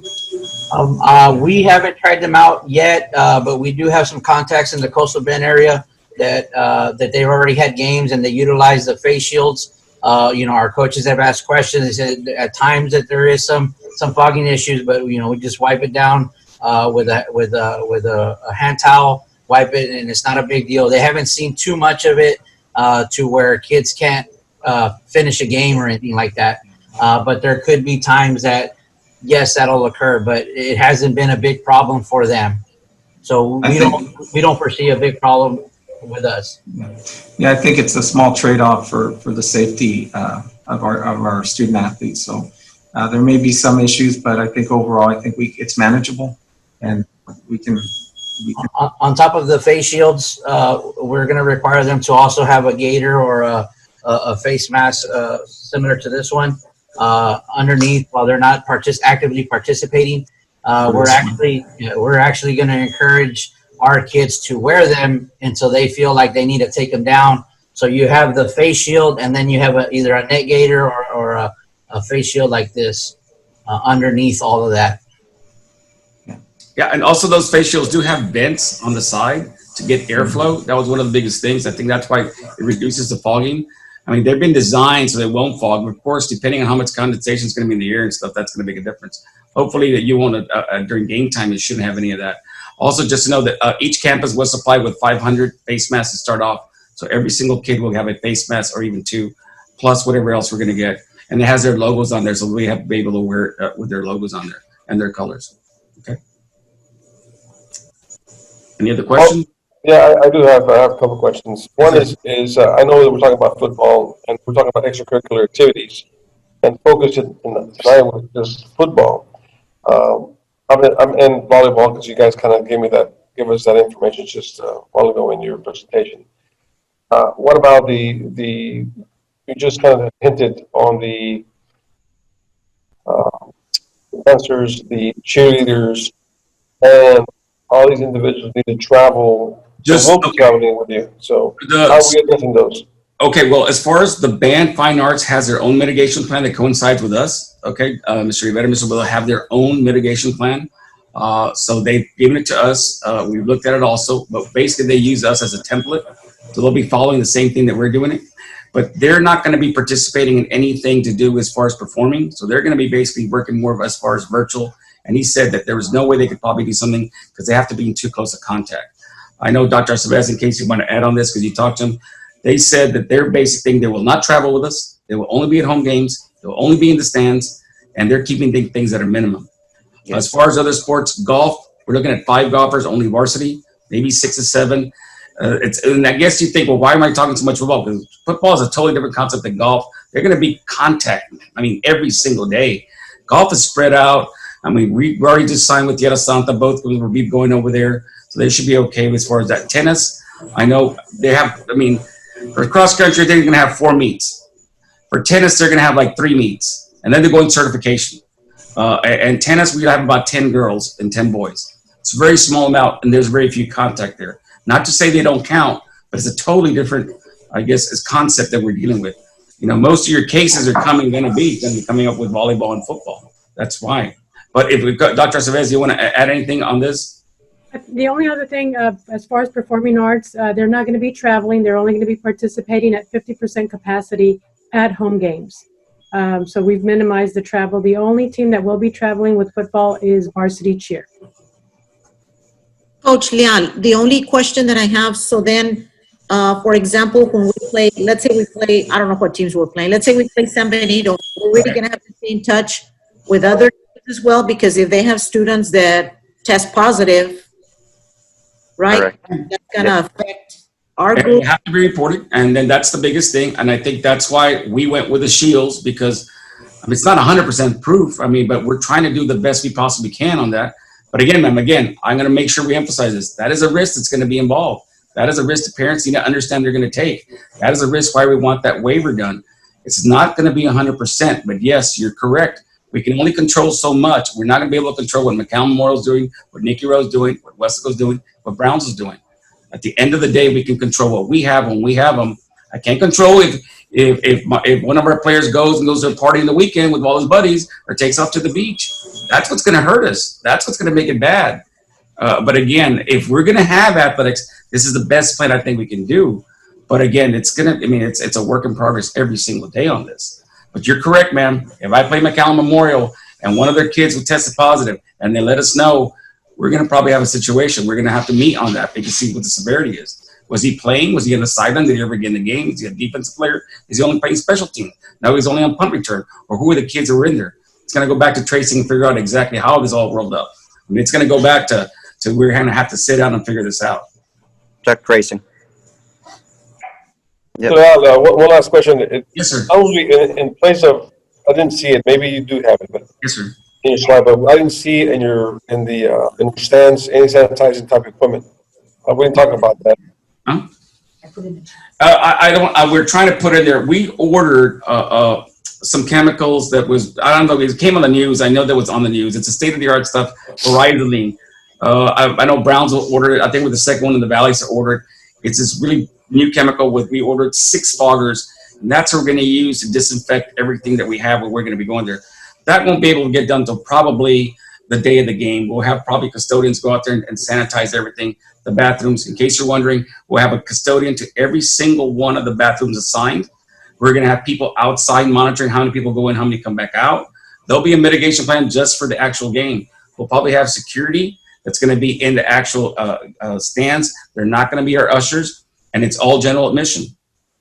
We haven't tried them out yet, but we do have some contacts in the Coastal Bend area that they've already had games and they utilize the face shields. Our coaches have asked questions. They said at times that there is some fogging issues, but we just wipe it down with a hand towel, wipe it, and it's not a big deal. They haven't seen too much of it to where kids can't finish a game or anything like that. But there could be times that, yes, that'll occur, but it hasn't been a big problem for them. So we don't foresee a big problem with us. Yeah, I think it's a small trade-off for the safety of our student athletes. So there may be some issues, but I think overall, it's manageable, and we can. On top of the face shields, we're going to require them to also have a gaiter or a face mask similar to this one underneath while they're not actively participating. We're actually going to encourage our kids to wear them until they feel like they need to take them down. So you have the face shield, and then you have either a neck gaiter or a face shield like this underneath all of that. Yeah, and also those face shields do have vents on the side to get airflow. That was one of the biggest things. I think that's why it reduces the fogging. I mean, they've been designed so they won't fog. Of course, depending on how much condensation is going to be in the air and stuff, that's going to make a difference. Hopefully that you won't, during game time, you shouldn't have any of that. Also, just to know that each campus was supplied with 500 face masks to start off. So every single kid will have a face mask or even 2, plus whatever else we're going to get. And it has their logos on there, so we have to be able to wear it with their logos on there and their colors. Okay. Any other questions? Yeah, I do have a couple of questions. One is I know that we're talking about football and we're talking about extracurricular activities, and focus tonight was just football. I'm in volleyball because you guys kind of give us that information just a while ago in your presentation. What about you just kind of hinted on the dancers, the cheerleaders, and all these individuals need to travel. We'll be traveling with you. So how are we addressing those? Okay, well, as far as the band, Fine Arts has their own mitigation plan that coincides with us. Okay, Mr. Rivera and Mr. Will have their own mitigation plan. So they've given it to us. We've looked at it also, but basically they use us as a template. So they'll be following the same thing that we're doing it. But they're not going to be participating in anything to do as far as performing. So they're going to be basically working more as far as virtual And he said that there was no way they could probably do something because they have to be in too close a contact. I know Dr. Aceves, in case you want to add on this because you talked to him, they said that their basic thing, they will not travel with us. They will only be at home games. They will only be in the stands, and they're keeping things at a minimum. As far as other sports, golf, we're looking at 5 golfers, only varsity, maybe 6 or 7. And I guess you think, well, why am I talking so much football? Because football is a totally different concept than golf. They're going to be contact, every single day. Golf is spread out. We already just signed with Tierra Santa, both will be going over there. So they should be okay as far as that. Tennis, I know they have, for cross country, they're going to have 4 meets. For tennis, they're going to have like 3 meets. And then they're going certification. And tennis, we have about 10 girls and 10 boys. It's a very small amount, and there's very few contact there. Not to say they don't count, but it's a totally different, concept that we're dealing with. Most of your cases are going to be coming up with volleyball and football. That's why. But if we've got Dr. Aceves, you want to add anything on this? The only other thing, as far as performing arts, they're not going to be traveling. They're only going to be participating at 50% capacity at home games. So we've minimized the travel. The only team that will be traveling with football is varsity cheer. Coach Leal, the only question that I have, so then, for example, when we play, let's say we play, I don't know what teams we're playing. Let's say we play San Benito. We're really going to have to stay in touch with other teams as well, because if they have students that test positive, right, Correct. that's going to affect our group. It have to be reported, and then that's the biggest thing. And I think that's why we went with the shields, because it's not 100% proof. But we're trying to do the best we possibly can on that. But again, I'm going to make sure we emphasize this. That is a risk that's going to be involved. That is a risk the parents need to understand they're going to take. That is a risk why we want that waiver done. It's not going to be 100%, but yes, you're correct. We can only control so much. We're not going to be able to control what McCown Memorial's doing, what Nicky Rowe's doing, what Wesco's doing, what Browns is doing. At the end of the day, we can control what we have when we have them. I can't control if one of our players goes to a party in the weekend with all his buddies or takes off to the beach. That's what's going to hurt us. That's what's going to make it bad. But again, if we're going to have athletics, this is the best plan I think we can do. But again, it's a work in progress every single day on this. But you're correct, ma'am. If I play McCallum Memorial and one of their kids who tested positive and they let us know, we're going to probably have a situation. We're going to have to meet on that to see what the severity is. Was he playing? Was he on the sideline? Did he ever get in the game? Is he a defensive player? Is he only playing special teams? No, he's only on punt return. Or who are the kids who were in there? It's going to go back to tracing and figure out exactly how this all rolled up. It's going to go back to we're going to have to sit down and figure this out. Check tracing. Yep. So, one last question. Yes, sir. In place of, I didn't see it. Maybe you do have it, but yes, sir. In your slide, but I didn't see in the stands any sanitizing type of equipment. We didn't talk about that. Huh? We're trying to put in there. We ordered some chemicals that was, I don't know, it came on the news. I know that was on the news. It's a state-of-the-art stuff, Varizoline. I know Brownsville ordered it. I think we're the second one in the Valley to order it. It's this really new chemical we ordered 6 foggers, and that's what we're going to use to disinfect everything that we have where we're going to be going there. That won't be able to get done until probably the day of the game. We'll have probably custodians go out there and sanitize everything. The bathrooms, in case you're wondering, we'll have a custodian to every single one of the bathrooms assigned. We're going to have people outside monitoring how many people go in, how many come back out. There'll be a mitigation plan just for the actual game. We'll probably have security that's going to be in the actual stands. They're not going to be our ushers, and it's all general admission.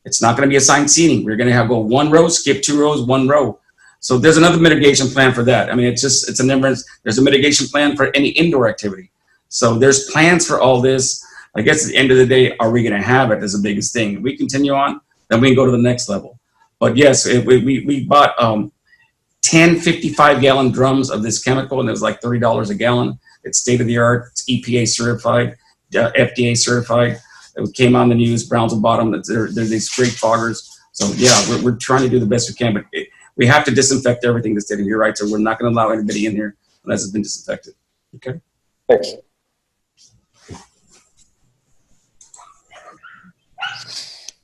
It's not going to be assigned seating. We're going to have go 1 row, skip 2 rows, 1 row. So there's another mitigation plan for that. It's an emergency. There's a mitigation plan for any indoor activity. So there's plans for all this. I guess at the end of the day, are we going to have it is the biggest thing. If we continue on, then we can go to the next level. But yes, we bought 10 55-gallon drums of this chemical, and it was like $30 a gallon. It's state-of-the-art. It's EPA certified, FDA certified. It came on the news. Brownsville bought them. They're these great foggers. So yeah, we're trying to do the best we can, but we have to disinfect everything that's in here, right? So we're not going to allow anybody in here unless it's been disinfected. Okay. Thanks.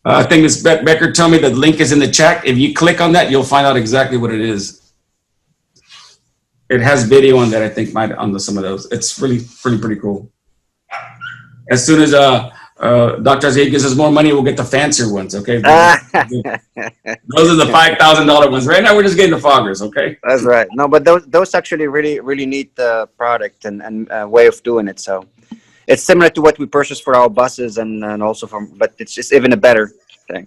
I think Ms. Becker told me the link is in the chat. If you click on that, you'll find out exactly what it is. It has video on that, I think, on some of those. It's really pretty cool. As soon as Dr. Aziz gives us more money, we'll get the fancier ones, okay? Those are the $5,000 ones. Right now, we're just getting the foggers, okay? That's right. No, but those actually really neat product and way of doing it. So it's similar to what we purchased for our buses and also but it's just even a better thing.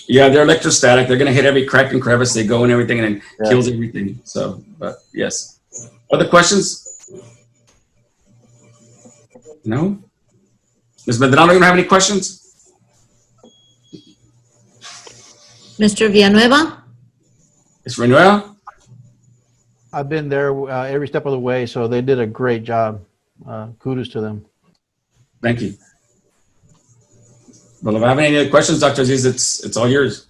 Yeah, they're electrostatic. They're going to hit every crack and crevice they go and everything, and it kills everything. So, but yes. Other questions? No? Ms. Medrano, you don't have any questions? Mr. Villanueva? Ms. Renueva? I've been there every step of the way, so they did a great job. Kudos to them. Thank you. Well, if I have any other questions, Dr. Aziz, it's all yours.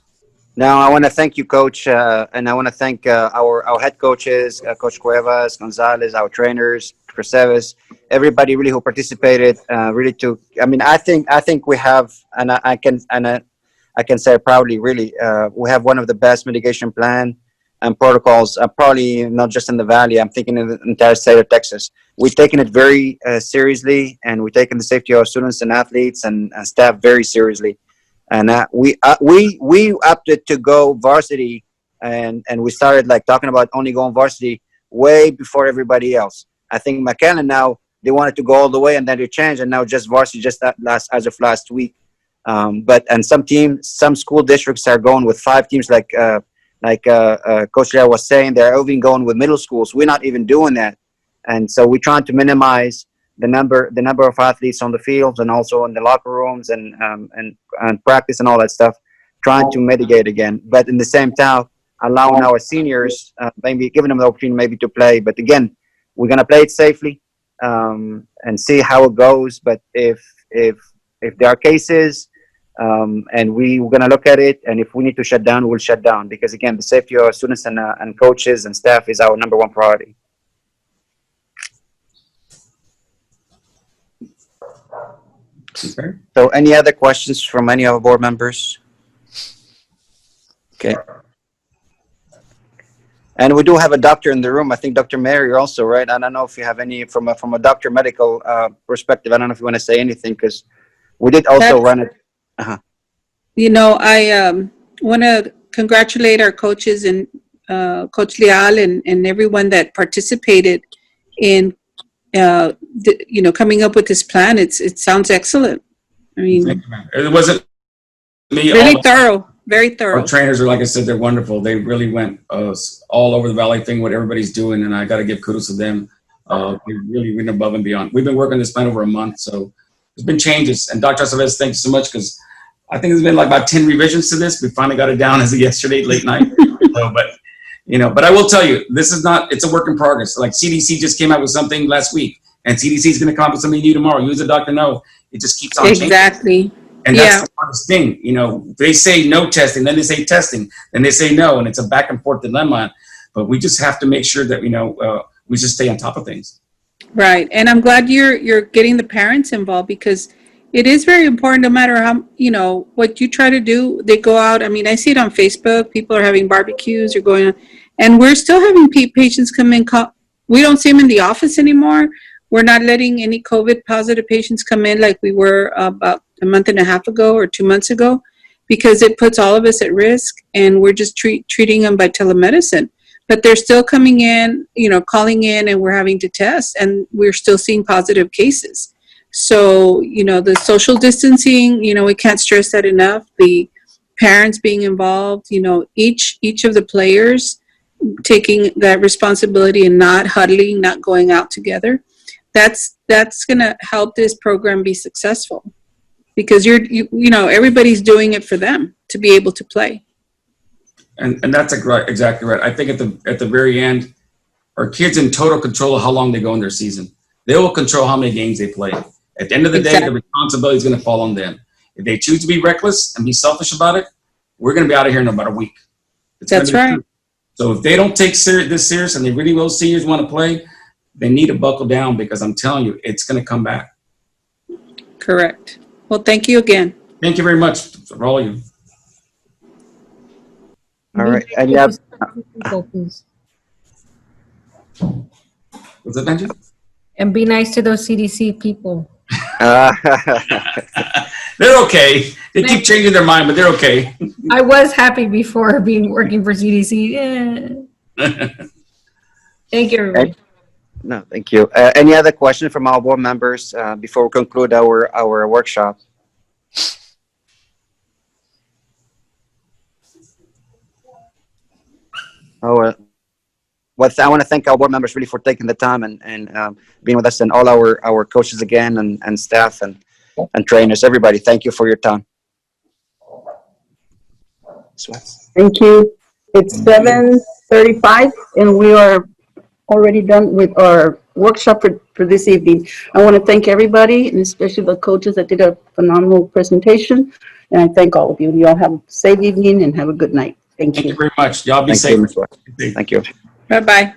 Now, I want to thank you, Coach, and I want to thank our head coaches, Coach Cuevas, Gonzalez, our trainers, Perseves, everybody really who participated. I think we have, and I can say proudly, really, we have one of the best mitigation plan and protocols, probably not just in the Valley. I'm thinking in the entire state of Texas. We've taken it very seriously, and we've taken the safety of our students and athletes and staff very seriously. And we opted to go varsity, and we started like talking about only going varsity way before everybody else. I think McAllen now, they wanted to go all the way, and then they changed, and now just varsity as of last week. Some school districts are going with 5 teams, like Coach Lea was saying. They're even going with middle schools. We're not even doing that, and so we're trying to minimize the number of athletes on the fields and also in the locker rooms and practice and all that stuff, trying to mitigate again. But in the same time, allowing our seniors, maybe giving them the opportunity maybe to play. But again, we're gonna play it safely and see how it goes. But if there are cases, and we're gonna look at it, and if we need to shut down, we'll shut down, because again, the safety of our students and coaches and staff is our number 1 priority. Okay. So any other questions from any of our board members? Okay. And we do have a doctor in the room. I think Dr. Mary also, right? I don't know if you have any from a doctor medical perspective. I don't know if you want to say anything, because we did also run it. You know, I want to congratulate our coaches and Coach Leal and everyone that participated in coming up with this plan. It sounds excellent. I mean, it wasn't me. Really thorough, very thorough. Our trainers are, like I said, they're wonderful. They really went all over the Valley thing, what everybody's doing, and I got to give kudos to them. They really went above and beyond. We've been working this plan over a month, so there's been changes. And Dr. Aceves, thank you so much, because I think there's been like about 10 revisions to this. We finally got it down as of yesterday, late night. But I will tell you, it's a work in progress. Like CDC just came out with something last week, and CDC is going to come up with something new tomorrow. You as a doctor know, it just keeps on changing. Exactly. And that's the hardest thing. They say no testing, then they say testing, then they say no, and it's a back and forth dilemma. But we just have to make sure that, we just stay on top of things. Right. And I'm glad you're getting the parents involved, because it is very important, no matter how, what you try to do. They go out. I mean, I see it on Facebook. People are having barbecues. You're going on. And we're still having patients come in. We don't see them in the office anymore. We're not letting any COVID positive patients come in like we were about a month and a half ago or 2 months ago, because it puts all of us at risk, and we're just treating them by telemedicine. But they're still coming in, calling in, and we're having to test, and we're still seeing positive cases. So, the social distancing, we can't stress that enough. The parents being involved, each of the players taking that responsibility and not huddling, not going out together. That's going to help this program be successful, because everybody's doing it for them to be able to play. And that's exactly right. I think at the very end, our kids in total control of how long they go in their season. They will control how many games they play. At the end of the day, the responsibility is going to fall on them. If they choose to be reckless and be selfish about it, we're going to be out of here in about a week. That's right. So if they don't take this serious, and they really will seniors want to play, they need to buckle down, because I'm telling you, it's going to come back. Correct. Well, thank you again. Thank you very much for all of you. All right. And What's that, Benji? And be nice to those CDC people. They're okay. They keep changing their mind, but they're okay. I was happy before working for CDC. Yeah. Thank you, everybody. No, thank you. Any other question from our board members before we conclude our workshop? Oh, well, I want to thank our board members really for taking the time and being with us, and all our coaches again, and staff and trainers, everybody. Thank you for your time. Thank you. It's 7:35 and we are already done with our workshop for this evening. I want to thank everybody, and especially the coaches that did a phenomenal presentation. And I thank all of you. You all have a safe evening and have a good night. Thank you. Thank you very much. Y'all be Thank safe. you, Ms. Watts. Thank you. Bye-bye.